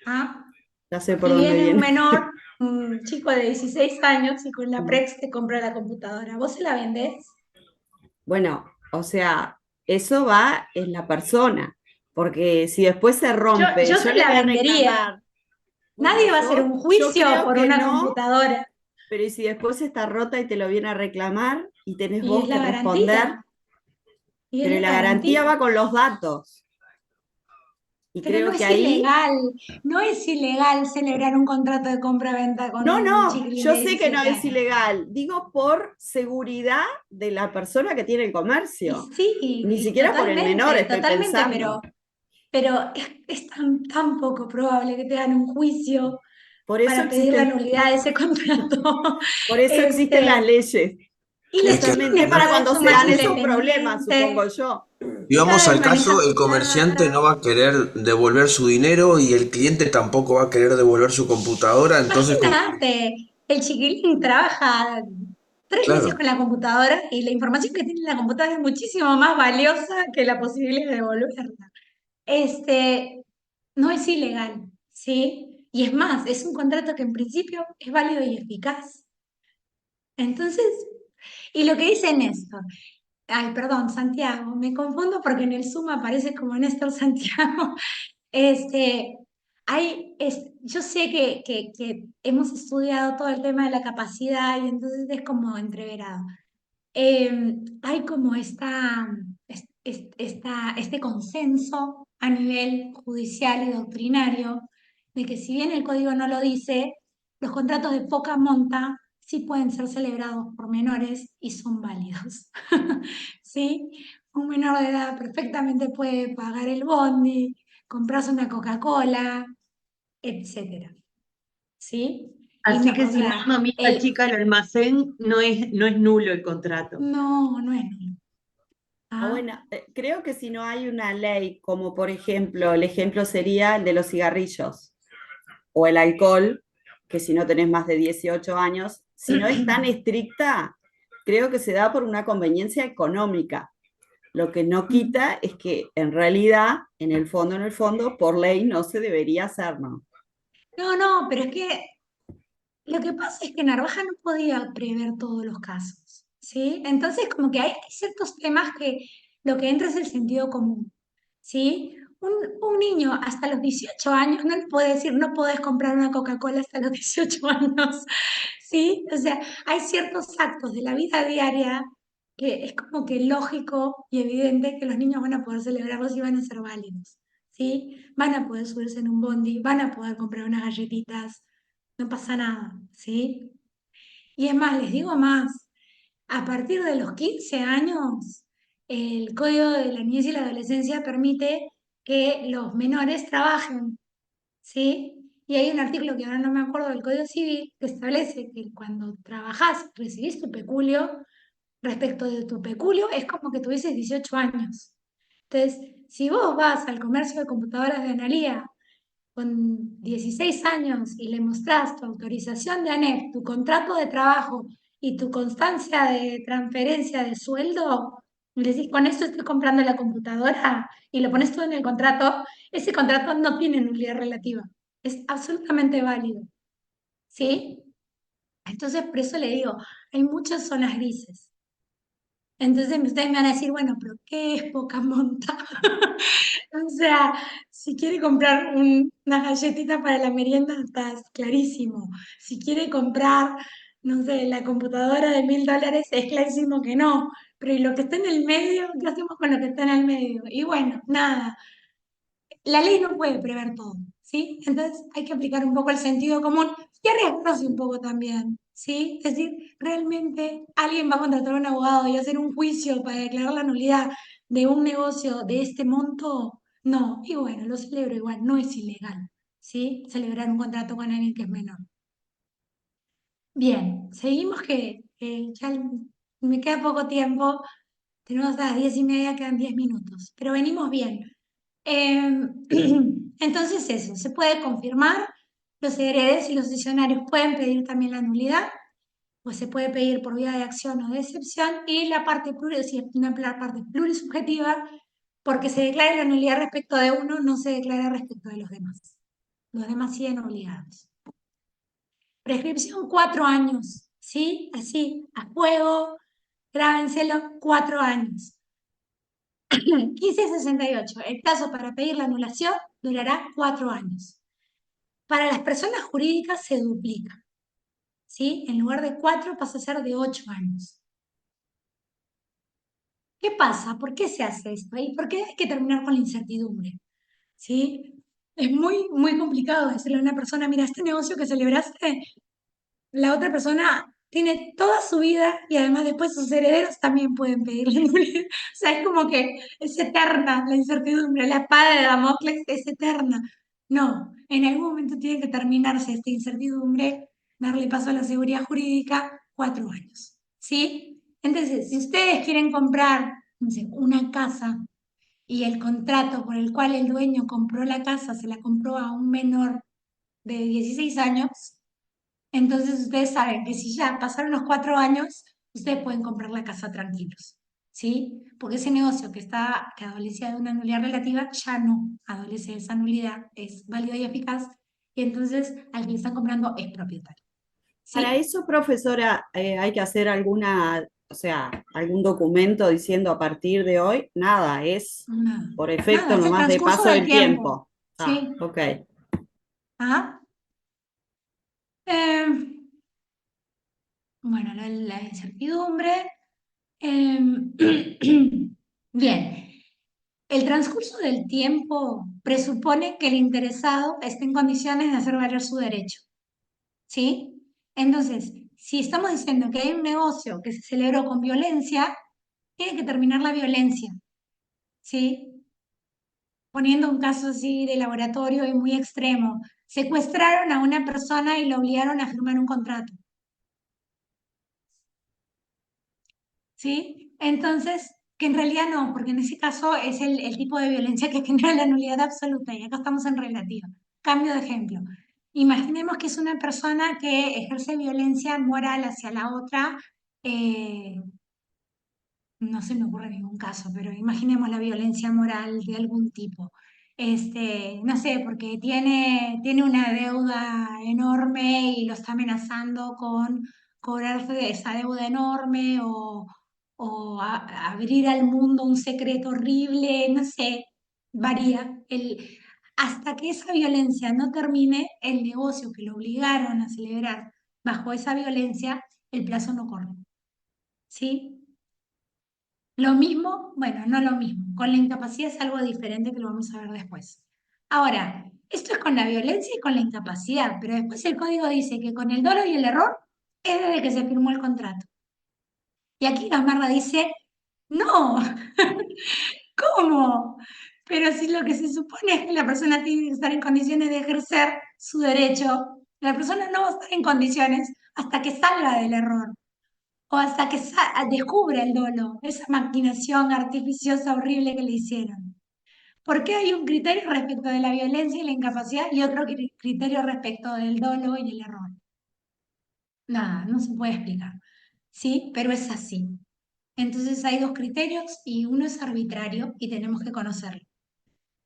¿Ah? Ya sé por Y dónde viene un viene. menor, un chico de 16 años, y con la Mm. Prex te compra la computadora. ¿Vos se la vendés? Bueno, o sea, eso va en la persona, porque si después se rompe, Yo yo se le la voy a vendería. reclamar. Bueno, Nadie va a hacer un yo juicio creo por que una no, computadora. pero ¿y si después está rota y te lo viene a reclamar y tenés Y es vos que la responder? garantía. Y es Pero la la garantía garantía. va con los datos. Y Pero no creo que es ahí, ilegal. No es ilegal celebrar un contrato de compra-venta con no, un no, chiquilín yo de sé que no 17 es años. ilegal, digo por seguridad de la persona que tiene el Y comercio. sí, Ni y siquiera por el menor totalmente, estoy totalmente, pensando. pero es tan poco probable que te hagan un juicio Por eso para pedir la existen, nulidad de ese contrato. por eso existen las Este, leyes. y los Es que Justamente chiquilines para cada vez cuando son se más dan esos problemas, independientes, supongo yo. si vamos cada vez al manejan caso, su el comerciante plata. no va a querer devolver su dinero y el cliente tampoco va a querer devolver su computadora, entonces como que, Imagínate, el chiquilín trabaja 3 meses claro, con la computadora y la información que tiene en la computadora es muchísimo más valiosa que la posibilidad de devolverla. Este, no es ilegal, ¿sí? Y es más, es un contrato que en principio es válido y eficaz. Entonces, y lo que dice Néstor, ay, perdón, Santiago, me confundo porque en el Zoom aparece como Néstor Santiago. Este, yo sé que hemos estudiado todo el tema de la capacidad y entonces es como entreverado. Hay como este consenso a nivel judicial y doctrinario de que si bien el código no lo dice, los contratos de poca monta sí pueden ser celebrados por menores y son válidos. ¿Sí? Un menor de edad perfectamente puede pagar el bondi, comprarse una Coca-Cola, etcétera. ¿Sí? Y Así no, que o si no sea, hay mamita chica al almacén, no es nulo el contrato. no es nulo. Ah, ¿Ah? bueno, creo que si no hay una ley, como por ejemplo, el ejemplo sería el de los cigarrillos o el alcohol, que si no tenés más de 18 años, si no es tan estricta, creo que se da por una conveniencia económica. Lo que no quita es que en realidad, en el fondo, por ley no se debería hacer, ¿no? No, pero es que lo que pasa es que Narvaja no podía prever todos los casos, ¿sí? Entonces, como que hay ciertos temas que lo que entra es el sentido común, ¿sí? Un niño hasta los 18 años no le puede decir, no podés comprar una Coca-Cola hasta los 18 años, ¿sí? O sea, hay ciertos actos de la vida diaria que es como que lógico y evidente que los niños van a poder celebrarlos y van a ser válidos, ¿sí? Van a poder subirse en un bondi, van a poder comprar unas galletitas, no pasa nada, ¿sí? Y es más, les digo más, a partir de los 15 años, el Código de la Niñez y la Adolescencia permite que los menores trabajen, ¿sí? Y hay un artículo que ahora no me acuerdo del Código Civil que establece que cuando trabajás, recibís tu peculio, respecto de tu peculio, es como que tuvieses 18 años. Entonces, si vos vas al comercio de computadoras de Analía con 16 años y le mostrás tu autorización de ANEP, tu contrato de trabajo y tu constancia de transferencia de sueldo, y le decís, con esto estoy comprando la computadora y lo pones todo en el contrato, ese contrato no tiene nulidad relativa. Es absolutamente válido, ¿sí? Entonces, por eso le digo, hay muchas zonas grises. Entonces ustedes me van a decir, bueno, pero ¿qué es poca monta? O sea, si quiere comprar una galletita para la merienda, está clarísimo. Si quiere comprar, no sé, la computadora de $1000, es clarísimo que no. Pero ¿y lo que está en el medio? ¿Qué hacemos con lo que está en el medio? Y bueno, nada, la ley no puede prever todo, ¿sí? Entonces hay que aplicar un poco el sentido común y arriesgarse un poco también, ¿sí? Es decir, realmente alguien va a contratar a un abogado y hacer un juicio para declarar la nulidad de un negocio de este monto, no, y bueno, lo celebro igual, no es ilegal, ¿sí? Celebrar un contrato con alguien que es menor. Bien, seguimos que ya me queda poco tiempo, tenemos hasta las 10:30, quedan 10 minutos, pero venimos bien. Entonces eso, se puede confirmar, los herederos y los cesionarios pueden pedir también la nulidad, o se puede pedir por vía de acción o de excepción, y la parte si es una parte plurisubjetiva, porque se declara la nulidad respecto de uno, no se declara respecto de los demás. Los demás siguen obligados. Prescripción 4 años, ¿sí? Así, a fuego, grábenselo, 4 años. 1568. El plazo para pedir la anulación durará 4 años. Para las personas jurídicas se duplica, ¿sí? En lugar de 4 pasa a ser de 8 años. ¿Qué pasa? ¿Por qué se hace esto? ¿Y por qué hay que terminar con la incertidumbre? ¿Sí? Es muy, muy complicado decirle a una persona, mira, este negocio que celebraste, la otra persona tiene toda su vida y además después sus herederos también pueden pedirle nulidad. O sea, es como que es eterna la incertidumbre, la espada de Damocles es eterna. No, en algún momento tiene que terminarse esta incertidumbre, darle paso a la seguridad jurídica, 4 años. ¿Sí? Entonces, si ustedes quieren comprar, no sé, una casa y el contrato por el cual el dueño compró la casa se la compró a un menor de 16 años, entonces ustedes saben que si ya pasaron los 4 años, ustedes pueden comprar la casa tranquilos, ¿sí? Porque ese negocio que adolecía de una nulidad relativa ya no adolece de esa nulidad, es válido y eficaz, y entonces al que le están comprando es propietario. Para ¿Sí? eso, profesora, hay que hacer o sea, algún documento diciendo a partir de hoy, nada, es Nada, por nada, efecto es el nomás de transcurso paso del del tiempo. tiempo. Ah, ¿Sí? ok. ¿Ah? Eh, bueno, la incertidumbre. Bien, el transcurso del tiempo presupone que el interesado esté en condiciones de hacer valer su derecho, ¿sí? Entonces, si estamos diciendo que hay un negocio que se celebró con violencia, tiene que terminar la violencia, ¿sí? Poniendo un caso así de laboratorio y muy extremo, secuestraron a una persona y la obligaron a firmar un contrato, ¿sí? Entonces, que en realidad no, porque en ese caso es el tipo de violencia que genera la nulidad absoluta y acá estamos en relativa. Cambio de ejemplo. Imaginemos que es una persona que ejerce violencia moral hacia la otra, eh, no se me ocurre ningún caso, pero imaginemos la violencia moral de algún tipo. No sé, porque tiene una deuda enorme y lo está amenazando con cobrarse de esa deuda enorme o abrir al mundo un secreto horrible, no sé, varía. Hasta que esa violencia no termine, el negocio que lo obligaron a celebrar bajo esa violencia, el plazo no corre. ¿Sí? Lo mismo, bueno, no lo mismo. Con la incapacidad es algo diferente que lo vamos a ver después. Ahora, esto es con la violencia y con la incapacidad, pero después el código dice que con el dolo y el error es desde que se firmó el contrato. Y aquí Gamarra dice, no, ¿cómo? Pero si lo que se supone es que la persona tiene que estar en condiciones de ejercer su derecho, la persona no va a estar en condiciones hasta que salga del error o hasta que descubra el dolo, esa maquinación artificiosa horrible que le hicieron. ¿Por qué hay un criterio respecto de la violencia y la incapacidad y otro criterio respecto del dolo y el error? Nada, no se puede explicar. ¿Sí? Pero es así. Entonces hay dos criterios y uno es arbitrario y tenemos que conocerlo,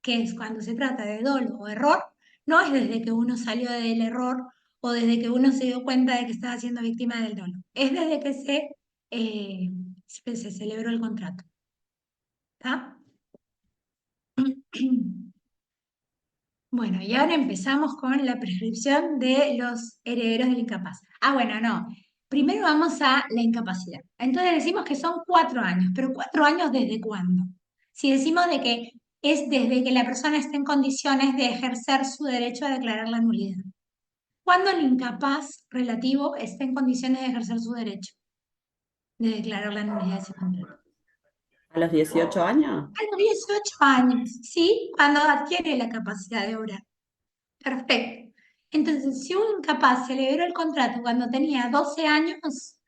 que es cuando se trata de dolo o error, No es desde que uno salió del error o desde que uno se dio cuenta de que estaba siendo víctima del dolo. Es desde que se celebró el contrato. ¿Está? Bueno, y ahora empezamos con la prescripción de los herederos del incapaz. Ah, bueno, no. Primero vamos a la incapacidad. Entonces decimos que son 4 años, pero 4 años ¿desde cuándo? Si decimos de que es desde que la persona esté en condiciones de ejercer su derecho a declarar la nulidad. ¿Cuándo el incapaz relativo está en condiciones de ejercer su derecho de declarar la nulidad de ese contrato? ¿A los 18 años? A los 18 años, ¿sí? Cuando adquiere la capacidad de obrar. Perfecto. Entonces, si un incapaz celebró el contrato cuando tenía 12 años,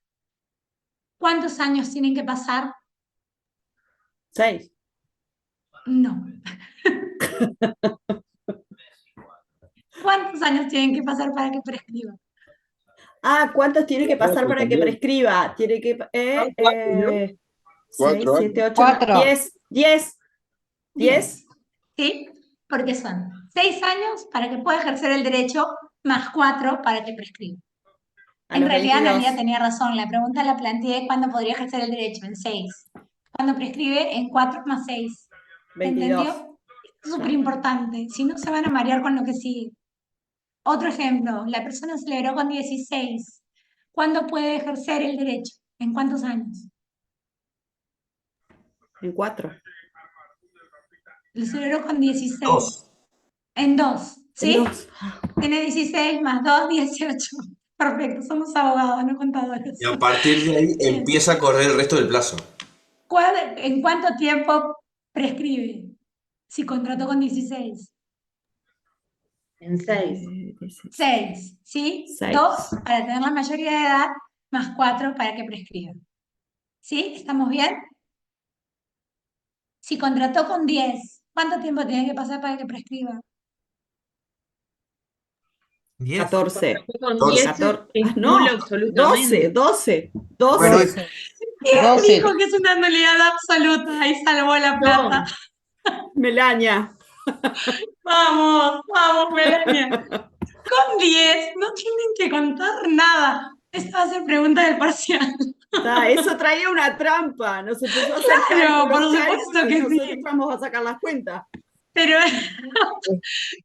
¿cuántos años tienen que pasar? 6. No. ¿Cuántos años tienen que pasar para que prescriba? Ah, ¿cuántos tiene que pasar para que prescriba? Tiene que... Son 4, ¿no? 6, 4 7, años. 8, 4. 10, 10, 10. ¿Sí? Porque son 6 años para que pueda ejercer el derecho, más 4 para que prescriba. A En los realidad, 22. Analia tenía razón. La pregunta la planteé cuándo podría ejercer el derecho, en 6. Cuando prescribe, en 4 más 6. 22. ¿Entendió? Esto es súper importante. Si no, se van a marear con lo que sigue. Otro ejemplo. La persona celebró con 16. ¿Cuándo puede ejercer el derecho? ¿En cuántos años? En 4. Lo celebró con 16. 2. En 2. En ¿Sí? 2. Tiene 16 más 2, 18. Perfecto. Somos abogados, no contadores. Y a partir de ahí Bien. empieza a correr el resto del plazo. ¿En cuánto tiempo prescribe? Si contrató con 16. En 6. 6, ¿sí? 6. 2 para tener la mayoría de edad, más 4 para que prescriba. ¿Sí? ¿Estamos bien? Si contrató con 10, ¿cuánto tiempo tiene que pasar para que prescriba? 10. 14. Con 14. 10 es No, nulo absolutamente. 12. Bueno, 12. ¿Quién 12. dijo que es una nulidad absoluta? Ahí salvó la plata. Melania. Vamos, vamos, Melania. Con 10 no tienen que contar nada. Esta va a ser pregunta del parcial. Eso traía una trampa. Nos empezó a hacer Claro, por cálculos supuesto y que nosotros sí. vamos a sacar las cuentas. Pero,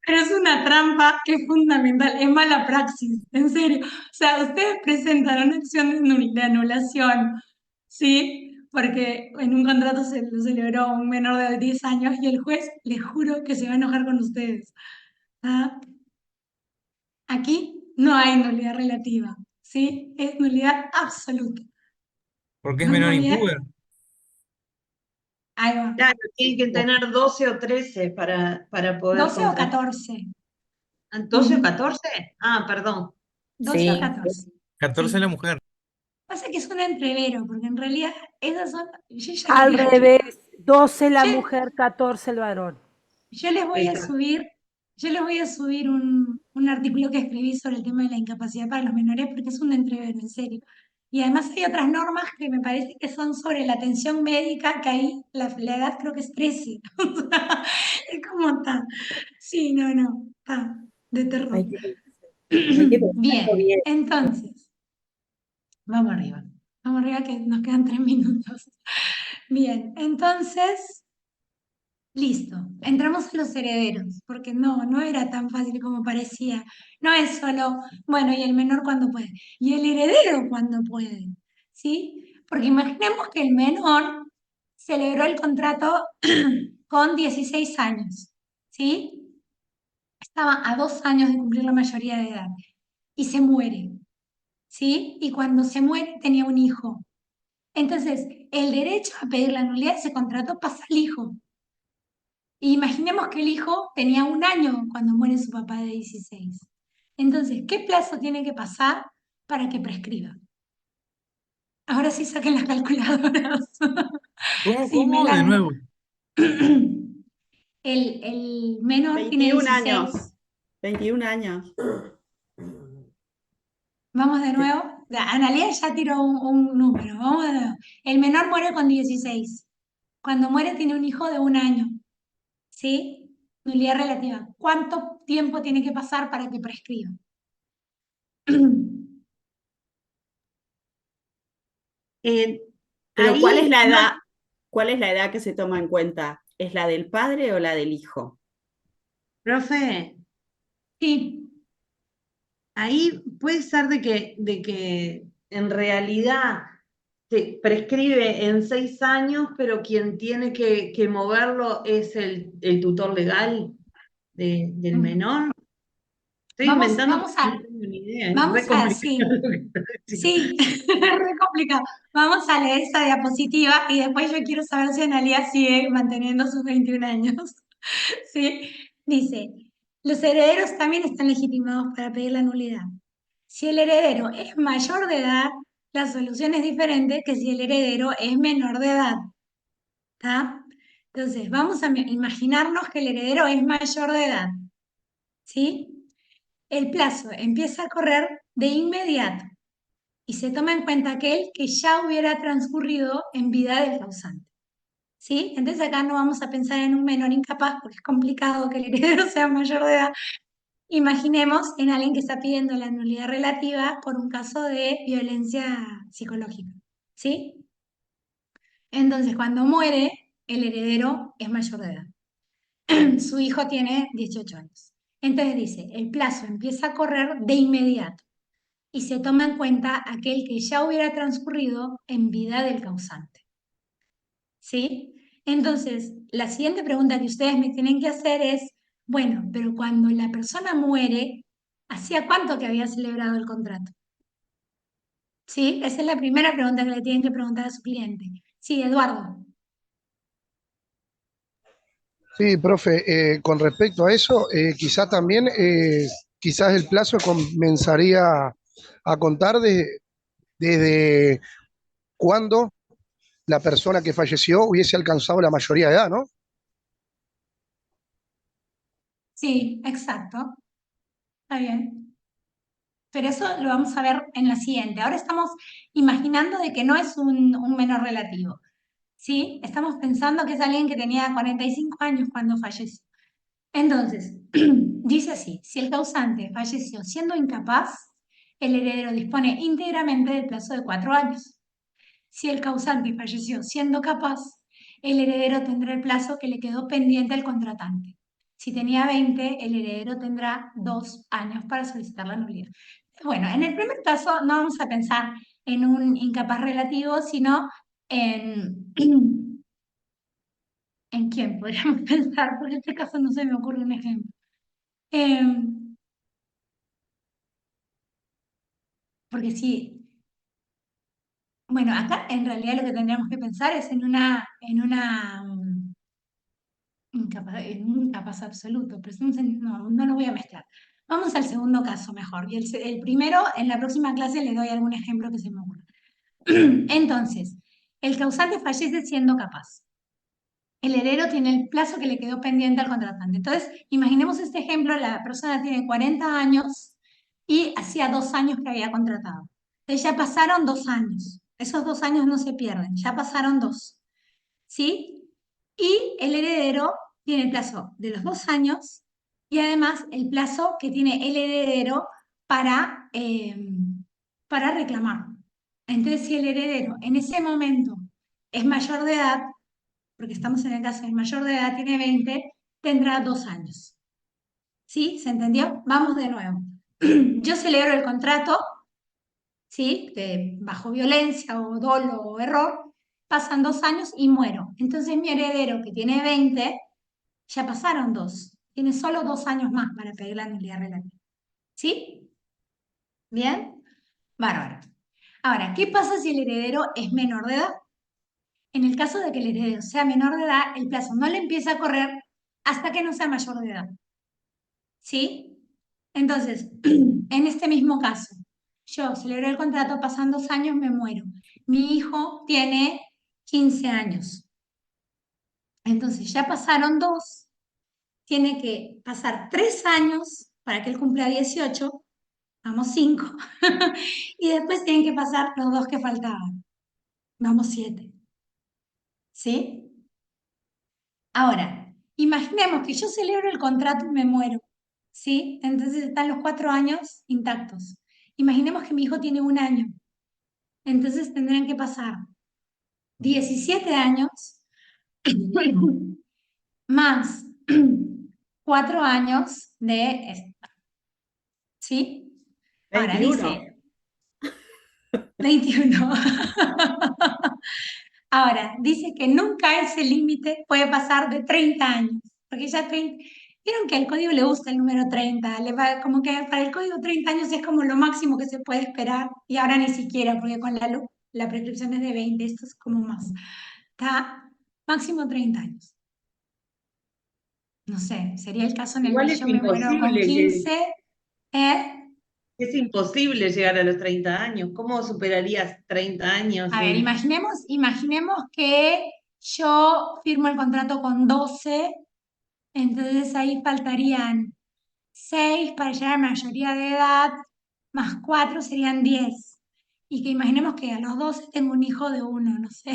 pero es una trampa que es fundamental, es mala praxis, en serio. O sea, ustedes presentan una acción de anulación, ¿sí? Porque en un contrato se lo celebró un menor de 10 años y el juez, les juro que se va a enojar con ustedes. ¿Ah? Aquí no hay nulidad relativa, ¿sí? Es nulidad absoluta. Porque es No menor nulidad. impuber. Ahí va. Claro, tiene que tener 12 o 13 para poder 12 o contratar. 14. ¿12 o 14? Ah, perdón. 12 o Sí. 14. 14 Sí. la mujer. Pasa que es un entrevero, porque en realidad esas son. Yo ya Al quería- revés, 12 la Yo- mujer, 14 el varón. Yo les voy a Exacto. subir un artículo que escribí sobre el tema de la incapacidad para los menores, porque es un entrevero, en serio. Y además hay otras normas que me parece que son sobre la atención médica, que ahí la edad creo que es 13. O sea, es como está. Sí, no, está de terror. Hay que pensarlo Bien, bien. entonces, vamos arriba. Vamos arriba que nos quedan 3 minutos. Bien, entonces, listo. Entramos a los herederos, porque no era tan fácil como parecía. No es solo, bueno, y el menor cuando puede, y el heredero cuando puede, ¿sí? Porque imaginemos que el menor celebró el contrato con 16 años, ¿sí? Estaba a 2 años de cumplir la mayoría de edad y se muere, ¿sí? Y cuando se muere tenía un hijo. Entonces, el derecho a pedir la nulidad de ese contrato pasa al hijo. Y imaginemos que el hijo tenía 1 año cuando muere su papá de 16. Entonces, ¿qué plazo tiene que pasar para que prescriba? Ahora sí saquen las calculadoras. ¿Cómo? Sí, ¿Cómo? De Melania. nuevo. El menor tiene 21 16. años. 21 años. Vamos de nuevo. Analia ya tiró un número. Vamos de nuevo. El menor muere con 16. Cuando muere tiene un hijo de 1 año. ¿Sí? Nulidad relativa. ¿Cuánto tiempo tiene que pasar para que prescriba? Pero ¿cuál es Ahí la no, edad? ¿Cuál es la edad que se toma en cuenta? ¿Es la del padre o la del hijo? profe, Sí, ahí puede ser de que en realidad se prescribe en 6 años, pero quien tiene que moverlo es el tutor legal del mm, menor. Estoy vamos, inventando vamos porque a, no tengo ni idea, es vamos re a, complicado sí, lo que estoy diciendo. sí, es re complicado. Vamos a leer esa diapositiva y después yo quiero saber si Analia sigue manteniendo sus 21 años. ¿Sí? Dice, los herederos también están legitimados para pedir la nulidad. Si el heredero es mayor de edad, la solución es diferente que si el heredero es menor de edad. ¿Está? Entonces, vamos a imaginarnos que el heredero es mayor de edad. ¿Sí? El plazo empieza a correr de inmediato y se toma en cuenta aquel que ya hubiera transcurrido en vida del causante. ¿Sí? Entonces acá no vamos a pensar en un menor incapaz porque es complicado que el heredero sea mayor de edad. Imaginemos en alguien que está pidiendo la nulidad relativa por un caso de violencia psicológica. ¿Sí? Entonces, cuando muere, el heredero es mayor de edad. Su hijo tiene 18 años. Entonces dice, el plazo empieza a correr de inmediato y se toma en cuenta aquel que ya hubiera transcurrido en vida del causante. ¿Sí? Entonces, la siguiente pregunta que ustedes me tienen que hacer es, bueno, pero cuando la persona muere, ¿hacía cuánto que había celebrado el contrato? ¿Sí? Esa es la primera pregunta que le tienen que preguntar a su cliente. Sí, Eduardo. Sí, profe, con respecto a eso, quizá también, quizás el plazo comenzaría a contar desde cuando la persona que falleció hubiese alcanzado la mayoría de edad, ¿no? Sí, exacto. Está bien. Pero eso lo vamos a ver en la siguiente. Ahora estamos imaginando de que no es un menor relativo. ¿Sí? Estamos pensando que es alguien que tenía 45 años cuando falleció. Entonces, dice así, si el causante falleció siendo incapaz, el heredero dispone íntegramente del plazo de 4 años. Si el causante falleció siendo capaz, el heredero tendrá el plazo que le quedó pendiente al contratante. Si tenía 20, el heredero tendrá 2 años para solicitar la nulidad. Bueno, en el primer caso no vamos a pensar en un incapaz relativo, sino en, ¿en quién podríamos pensar? Porque en este caso no se me ocurre un ejemplo. Porque sí, bueno, acá en realidad lo que tendríamos que pensar es en un incapaz absoluto, pero no, no lo voy a mezclar. Vamos al segundo caso mejor. Y el primero, en la próxima clase les doy algún ejemplo que se me ocurra. Entonces, el causante fallece siendo capaz. El heredero tiene el plazo que le quedó pendiente al contratante. Entonces, imaginemos este ejemplo, la persona tiene 40 años y hacía 2 años que había contratado. Entonces ya pasaron 2 años. Esos 2 años no se pierden, ya pasaron 2. ¿Sí? Y el heredero tiene el plazo de los 2 años y además el plazo que tiene el heredero para reclamar. Entonces, si el heredero en ese momento es mayor de edad, porque estamos en el caso del mayor de edad, tiene 20, tendrá 2 años. ¿Sí? ¿Se entendió? Vamos de nuevo. Yo celebro el contrato, ¿sí? Bajo violencia o dolo o error, pasan 2 años y muero. Entonces mi heredero, que tiene 20, ya pasaron 2. Tiene solo 2 años más para pedir la nulidad relativa. ¿Sí? ¿Bien? Bárbaro. Ahora, ¿qué pasa si el heredero es menor de edad? En el caso de que el heredero sea menor de edad, el plazo no le empieza a correr hasta que no sea mayor de edad. ¿Sí? Entonces, en este mismo caso, yo celebro el contrato, pasan 2 años, me muero. Mi hijo tiene 15 años. Entonces, ya pasaron 2, tiene que pasar 3 años para que él cumpla 18, vamos 5, y después tienen que pasar los 2 que faltaban, vamos 7. ¿Sí? Ahora, imaginemos que yo celebro el contrato y me muero. ¿sí? Entonces están los 4 años intactos. Imaginemos que mi hijo tiene 1 año, entonces tendrían que pasar 17 años más 4 años de, ¿sí? Ahora 21. dice 21. Ahora, dice que nunca ese límite puede pasar de 30 años, porque ya 30, vieron que al código le gusta el número 30, como que para el código 30 años es como lo máximo que se puede esperar, y ahora ni siquiera, porque con la prescripción es de 20, esto es como más. Está máximo 30 años. No sé, sería el caso en el Igual que es yo me muero con imposible 15, ¿eh? es imposible llegar a los 30 años. ¿Cómo superarías 30 años? A ver, imaginemos que yo firmo el contrato con 12, entonces ahí faltarían 6 para llegar a mayoría de edad, más 4 serían 10. Y que imaginemos que a los 12 tengo un hijo de 1, no sé,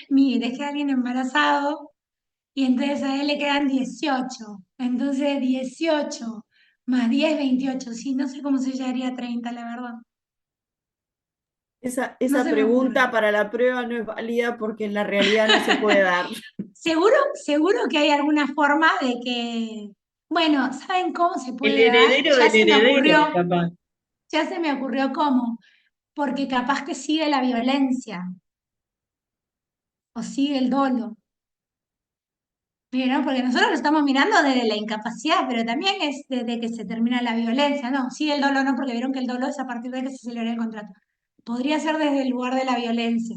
dejé a alguien embarazado y entonces a él le quedan 18. Entonces 18 más 10, 28. Sí, no sé cómo se llegaría a 30, la verdad. Esa, No esa se me ocurre. pregunta para la prueba no es válida porque en la realidad no se puede dar. Seguro que hay alguna forma de que, bueno, ¿saben cómo se El puede dar? heredero del heredero, capaz. Ya se me ocurrió cómo, porque capaz que sigue la violencia o sigue el dolo. ¿Vieron? Porque nosotros lo estamos mirando desde la incapacidad, pero también es desde que se termina la violencia. No, sigue el dolo no, porque vieron que el dolo es a partir de que se celebra el contrato. Podría ser desde el lugar de la violencia.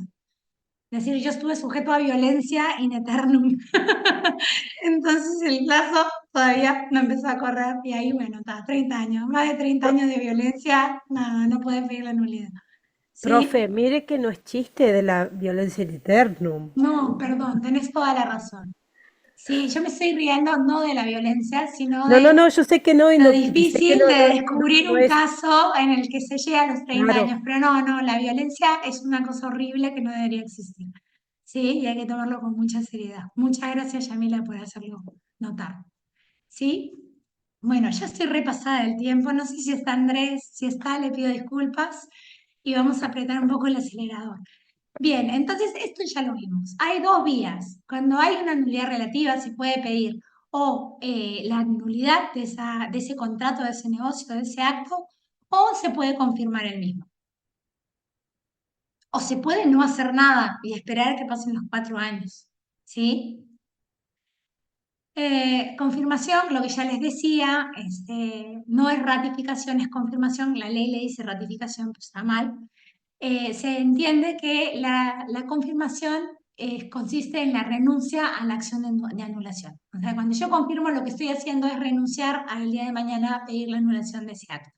Es decir, yo estuve sujeto a violencia in eternum. Entonces el plazo todavía no empezó a correr y ahí, bueno, está, 30 años. Más de 30 años de violencia, nada, no puede pedir la nulidad. ¿Sí? Profe, mire que no es chiste de la violencia in eternum. No, perdón, tenés toda la razón. Sí, yo me estoy riendo no de la violencia, sino No, no, de no, yo sé que no, y lo no, y sé que difícil no, de no, descubrir no un es caso en el que se llega a los 30 claro. años. Pero no, la violencia es una cosa horrible que no debería existir. Sí, y hay que tomarlo con mucha seriedad. Muchas gracias, Yamila, por hacerlo notar. ¿Sí? Bueno, ya estoy repasada del tiempo. No sé si está Andrés, si está, le pido disculpas y vamos a apretar un poco el acelerador. Bien, entonces esto ya lo vimos. Hay dos vías. Cuando hay una nulidad relativa, se puede pedir o la nulidad de ese contrato, de ese negocio, de ese acto, o se puede confirmar el mismo. O se puede no hacer nada y esperar que pasen los 4 años. ¿Sí? Confirmación, lo que ya les decía, no es ratificación, es confirmación. La ley le dice ratificación, pues está mal. Se entiende que la confirmación consiste en la renuncia a la acción de anulación. O sea, cuando yo confirmo, lo que estoy haciendo es renunciar al día de mañana a pedir la anulación de ese acto.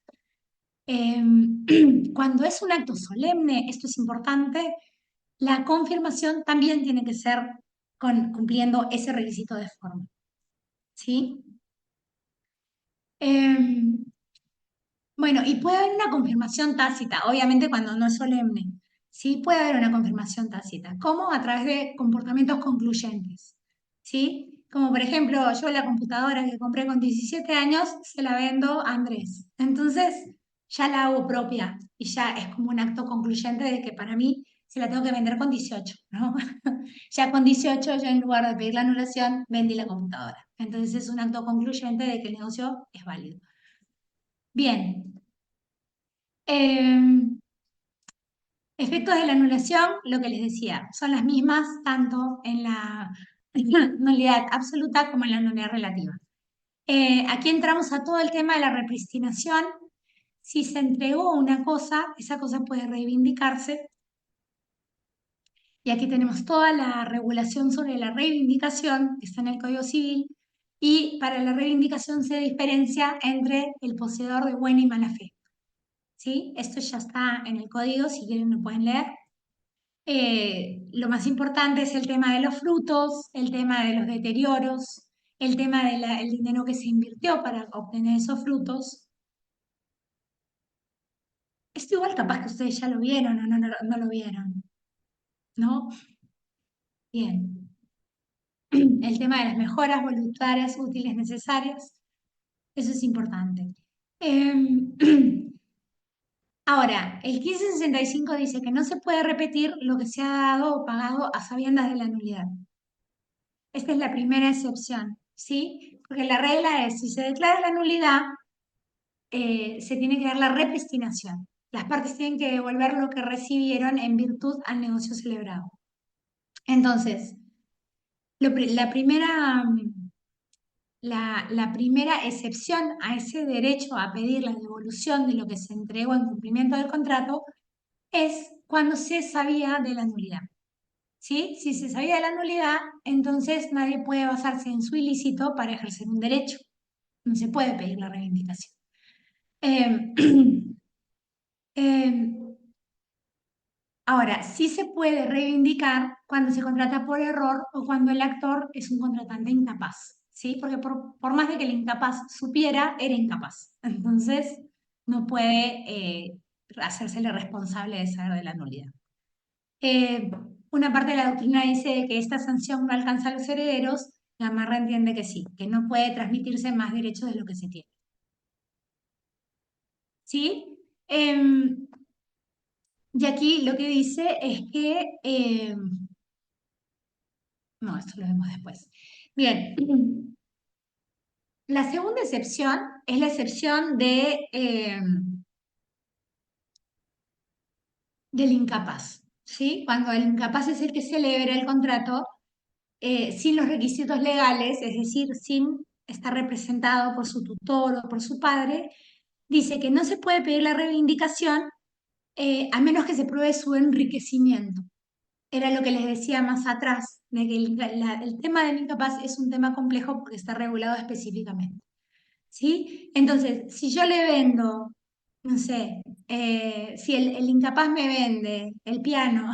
Cuando es un acto solemne, esto es importante, la confirmación también tiene que ser cumpliendo ese requisito de forma. ¿Sí? Bueno, y puede haber una confirmación tácita, obviamente cuando no es solemne. Sí, puede haber una confirmación tácita. ¿Cómo? A través de comportamientos concluyentes. ¿Sí? Como por ejemplo, yo la computadora que compré con 17 años se la vendo a Andrés. Entonces, ya la hago propia y ya es como un acto concluyente de que para mí se la tengo que vender con 18, ¿no? Ya con 18 yo en lugar de pedir la anulación, vendí la computadora. Entonces es un acto concluyente de que el negocio es válido. Bien. Efectos de la anulación, lo que les decía, son las mismas tanto en la nulidad absoluta como en la nulidad relativa. Aquí entramos a todo el tema de la repristinación. Si se entregó una cosa, esa cosa puede reivindicarse. Y aquí tenemos toda la regulación sobre la reivindicación, que está en el Código Civil. Y para la reivindicación se diferencia entre el poseedor de buena y mala fe. ¿Sí? Esto ya está en el código, si quieren lo pueden leer. Lo más importante es el tema de los frutos, el tema de los deterioros, el tema del dinero que se invirtió para obtener esos frutos. Esto igual capaz que ustedes ya lo vieron o no lo vieron, ¿no? Bien. El tema de las mejoras voluntarias, útiles, necesarias. Eso es importante. Ahora, el 1565 dice que no se puede repetir lo que se ha dado o pagado a sabiendas de la nulidad. Esta es la primera excepción, ¿sí? Porque la regla es, si se declara la nulidad, se tiene que dar la repristinación. Las partes tienen que devolver lo que recibieron en virtud al negocio celebrado. Entonces, la primera excepción a ese derecho a pedir la devolución de lo que se entregó en cumplimiento del contrato es cuando se sabía de la nulidad. ¿Sí? Si se sabía de la nulidad, entonces nadie puede basarse en su ilícito para ejercer un derecho. No se puede pedir la reivindicación. Eh, eh, Ahora, sí se puede reivindicar cuando se contrata por error o cuando el actor es un contratante incapaz, ¿sí? Porque por más de que el incapaz supiera, era incapaz. Entonces, no puede hacérsele responsable de saber de la nulidad. Una parte de la doctrina dice que esta sanción no alcanza a los herederos, la Marra entiende que sí, que no puede transmitirse más derechos de lo que se tiene. ¿Sí? Y aquí lo que dice es que... no, esto lo vemos después. Bien. La segunda excepción es la excepción del incapaz. ¿Sí? Cuando el incapaz es el que celebra el contrato, sin los requisitos legales, es decir, sin estar representado por su tutor o por su padre, dice que no se puede pedir la reivindicación a menos que se pruebe su enriquecimiento. Era lo que les decía más atrás, de que el tema del incapaz es un tema complejo porque está regulado específicamente. ¿Sí? Entonces, si yo le vendo, no sé, si el incapaz me vende el piano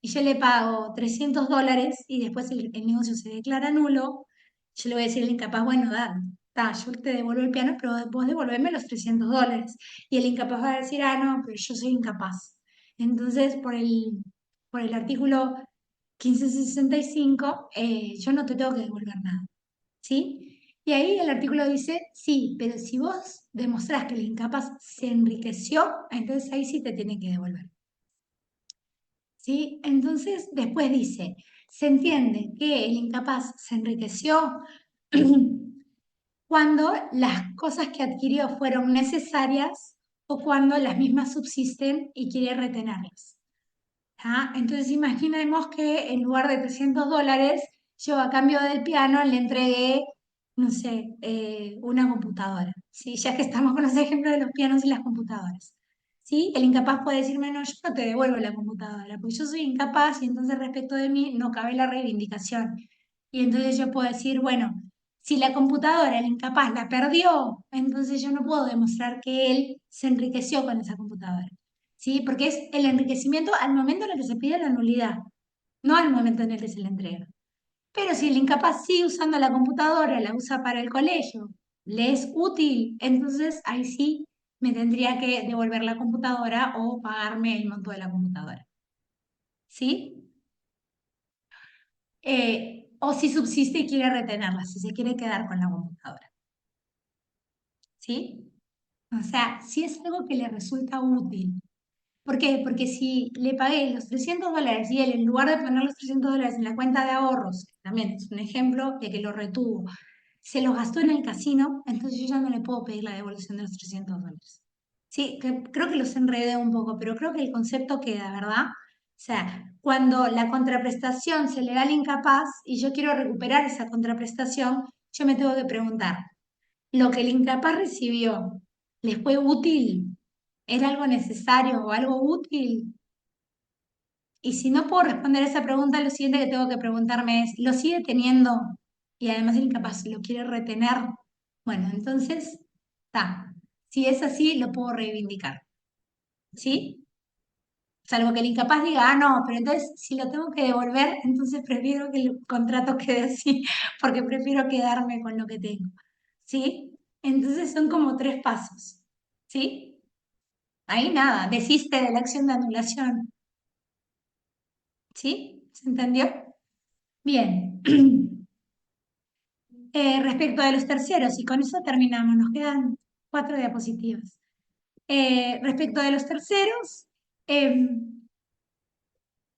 y yo le pago $300 y después el negocio se declara nulo, yo le voy a decir al incapaz, bueno, dale, yo te devuelvo el piano, pero vos devolverme los $300. Y el incapaz va a decir, ah, no, pero yo soy incapaz. Entonces, por el artículo 1565, yo no te tengo que devolver nada. ¿Sí? Y ahí el artículo dice, sí, pero si vos demostrás que el incapaz se enriqueció, entonces ahí sí te tienen que devolver. ¿Sí? Entonces, después dice, se entiende que el incapaz se enriqueció cuando las cosas que adquirió fueron necesarias o cuando las mismas subsisten y quiere retenerlas. ¿Ah? Entonces, imaginemos que en lugar de $300, yo a cambio del piano le entregué, no sé, una computadora. ¿Sí? Ya que estamos con los ejemplos de los pianos y las computadoras. ¿Sí? El incapaz puede decirme, no, yo no te devuelvo la computadora, porque yo soy incapaz y entonces respecto de mí no cabe la reivindicación. Y entonces yo puedo decir, bueno, si la computadora, el incapaz, la perdió, entonces yo no puedo demostrar que él se enriqueció con esa computadora. ¿Sí? Porque es el enriquecimiento al momento en el que se pide la nulidad, no al momento en el que se le entrega. Pero si el incapaz sigue usando la computadora, la usa para el colegio, le es útil, entonces ahí sí me tendría que devolver la computadora o pagarme el monto de la computadora. ¿Sí? O si subsiste y quiere retenerla, si se quiere quedar con la computadora. ¿Sí? O sea, si es algo que le resulta útil. ¿Por qué? Porque si le pagué los $300 y él, en lugar de poner los $300 en la cuenta de ahorros, que también es un ejemplo de que lo retuvo, se los gastó en el casino, entonces yo ya no le puedo pedir la devolución de los $300. Sí, creo que los enredé un poco, pero creo que el concepto queda, ¿verdad? O sea, cuando la contraprestación se le da al incapaz y yo quiero recuperar esa contraprestación, yo me tengo que preguntar, ¿lo que el incapaz recibió le fue útil? ¿Era algo necesario o algo útil? Y si no puedo responder esa pregunta, lo siguiente que tengo que preguntarme es, ¿lo sigue teniendo? Y además el incapaz lo quiere retener. Bueno, entonces, está. Si es así, lo puedo reivindicar. ¿Sí? Salvo que el incapaz diga, ah, no, pero entonces si lo tengo que devolver, entonces prefiero que el contrato quede así, porque prefiero quedarme con lo que tengo. ¿Sí? Entonces son como 3 pasos. ¿Sí? Ahí nada, desiste de la acción de anulación. ¿Sí? ¿Se entendió? Bien. Respecto de los terceros, y con eso terminamos, nos quedan 4 diapositivas. Respecto de los terceros,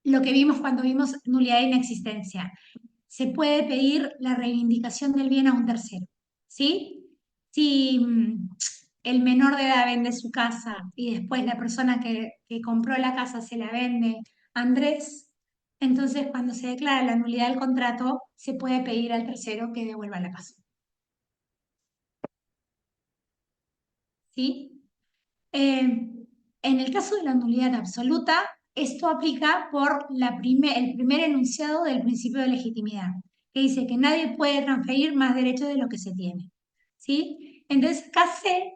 lo que vimos cuando vimos nulidad e inexistencia, se puede pedir la reivindicación del bien a un tercero, ¿sí? Si el menor de edad vende su casa y después la persona que compró la casa se la vende a Andrés, entonces cuando se declara la nulidad del contrato, se puede pedir al tercero que devuelva la casa. ¿Sí? En el caso de la nulidad absoluta, esto aplica por el primer enunciado del principio de legitimidad, que dice que nadie puede transferir más derechos de lo que se tiene. ¿Sí? Entonces, acá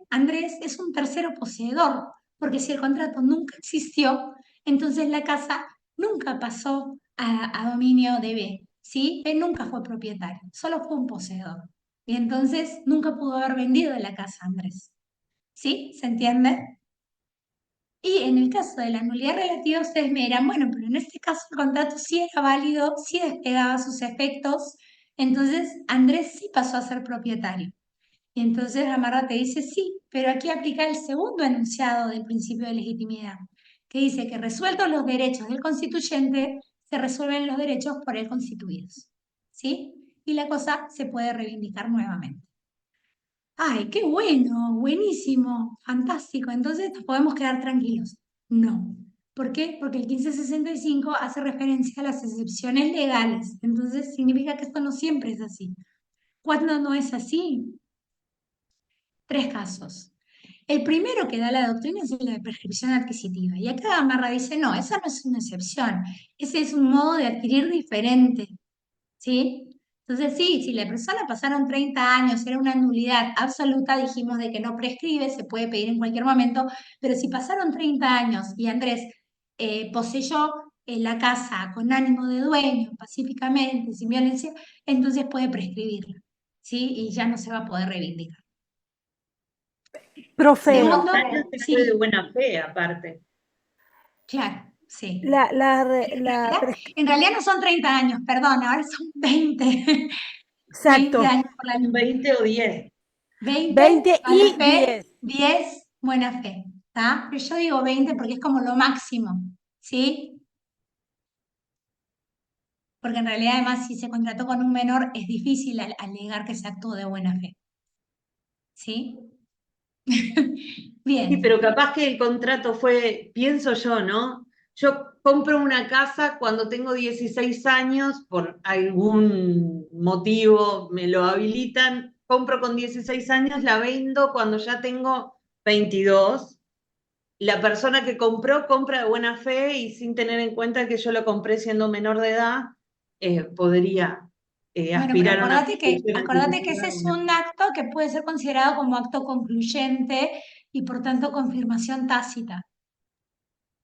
Andrés es un tercero poseedor, porque si el contrato nunca existió, entonces la casa nunca pasó a dominio de B. ¿Sí? B nunca fue propietario, solo fue un poseedor. Y entonces nunca pudo haber vendido la casa a Andrés. ¿Sí? ¿Se entiende? Y en el caso de la nulidad relativa, ustedes me dirán, bueno, pero en este caso el contrato sí era válido, sí desplegaba sus efectos, entonces Andrés sí pasó a ser propietario. Y entonces Gamarra te dice, sí, pero aquí aplica el segundo enunciado del principio de legitimidad, que dice que resueltos los derechos del constituyente, se resuelven los derechos por él constituidos. ¿Sí? Y la cosa se puede reivindicar nuevamente. ¡Ay, qué bueno! Buenísimo, fantástico. Entonces nos podemos quedar tranquilos. No. ¿Por qué? Porque el 1565 hace referencia a las excepciones legales. Entonces significa que esto no siempre es así. ¿Cuándo no es así? 3 casos. El primero que da la doctrina es el de prescripción adquisitiva. Y acá Gamarra dice, no, esa no es una excepción. Ese es un modo de adquirir diferente. ¿Sí? Entonces, sí, si la persona pasaron 30 años, era una nulidad absoluta, dijimos de que no prescribe, se puede pedir en cualquier momento, pero si pasaron 30 años y Andrés poseyó la casa con ánimo de dueño, pacíficamente, sin violencia, entonces puede prescribirla, ¿sí? Y ya no se va a poder reivindicar. Profe, Segundo, Se sí, fue de buena fe, aparte. claro, sí. la En realidad no son 30 años, perdón, ahora son 20. 20 exacto, años por la Son 20 o 10. 20, 20 mala y fe, 10. 10, buena fe. ¿Está? Pero yo digo 20 porque es como lo máximo, ¿sí? Porque en realidad además si se contrató con un menor es difícil alegar que se actuó de buena fe. ¿Sí? Sí, Bien. pero capaz que el contrato fue, pienso yo, ¿no? Yo compro una casa cuando tengo 16 años, por algún motivo me lo habilitan, compro con 16 años, la vendo cuando ya tengo 22. La persona que compró compra de buena fe y sin tener en cuenta que yo lo compré siendo menor de edad, podría Bueno, pero aspirar a una acordate que ese es prescripción. un acto que puede ser considerado como acto concluyente y por tanto confirmación tácita.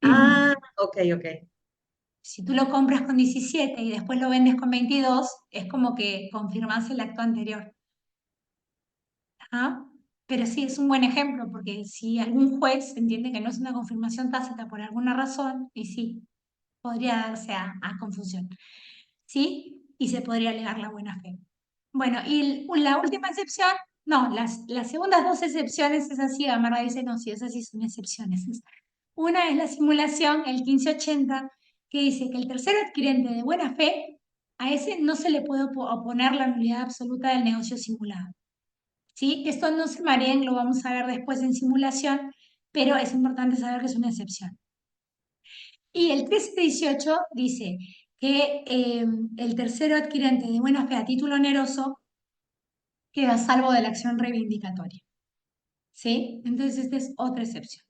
Ah, ok, ok. Si tú lo compras con 17 y después lo vendes con 22, es como que confirmas el acto anterior. ¿Ah? Pero sí, es un buen ejemplo, porque si algún juez entiende que no es una confirmación tácita por alguna razón, y sí, podría darse a confusión. ¿Sí? Y se podría alegar la buena fe. Bueno, y la última excepción, no, las segundas 2 excepciones es así, Gamarra dice, no, sí, esas sí son excepciones. Una es la simulación, el 1580, que dice que el tercero adquirente de buena fe, a ese no se le puede oponer la nulidad absoluta del negocio simulado. ¿Sí? Esto no se mareen, lo vamos a ver después en simulación, pero es importante saber que es una excepción. Y el 1318 dice que el tercero adquirente de buena fe a título oneroso queda a salvo de la acción reivindicatoria. ¿Sí? Entonces esta es otra excepción.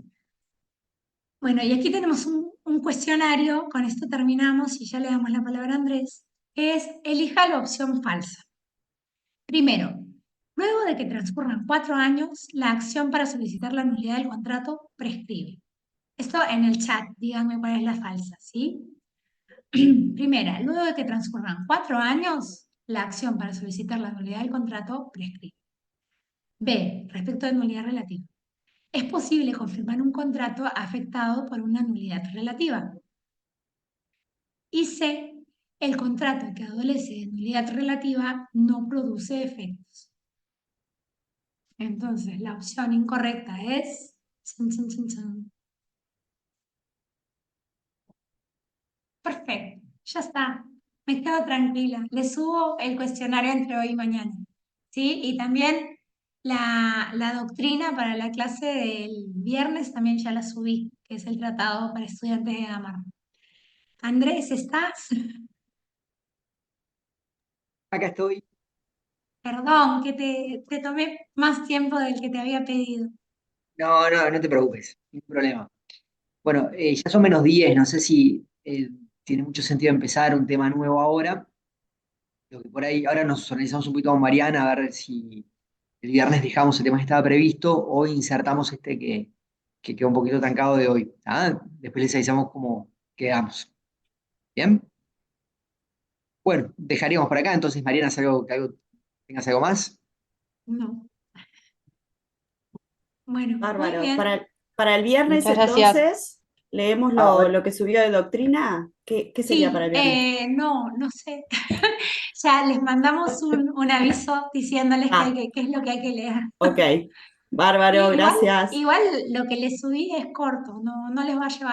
Bueno, y aquí tenemos un cuestionario, con esto terminamos y ya le damos la palabra a Andrés, que es elija la opción falsa. Primero, luego de que transcurran 4 años, la acción para solicitar la nulidad del contrato prescribe. Esto en el chat, díganme cuál es la falsa, ¿sí? Primera, luego de que transcurran 4 años, la acción para solicitar la nulidad del contrato prescribe. B, respecto de nulidad relativa. Es posible confirmar un contrato afectado por una nulidad relativa. Y C, el contrato que adolece de nulidad relativa no produce efectos. Entonces, la opción incorrecta es... chan, chan, chan, chan. Perfecto, ya está. Me quedo tranquila. Le subo el cuestionario entre hoy y mañana. ¿Sí? Y también la doctrina para la clase del viernes también ya la subí, que es el tratado para estudiantes de Gamarra. Andrés, ¿estás? Acá estoy. Perdón, que te tomé más tiempo del que te había pedido. No, no, no te preocupes, ningún problema. Bueno, ya son -10, no sé si tiene mucho sentido empezar un tema nuevo ahora. Lo que por ahí, ahora nos organizamos un poquito con Mariana a ver si el viernes dejamos el tema que estaba previsto o insertamos este que quedó un poquito trancado de hoy. ¿Ah? Después les avisamos cómo quedamos. ¿Bien? Bueno, dejaríamos por acá, entonces Mariana, ¿tengas algo más? No. Bueno, muy Bárbaro. bien. Para el viernes, Muchas gracias. entonces, leemos A ver, lo que subió de doctrina. ¿Qué sería para el viernes? No sé. Ya les mandamos un aviso diciéndoles Ah, qué es lo que hay que leer. ok. Bárbaro, Igual, gracias. igual lo que les subí es corto, no les va a llevar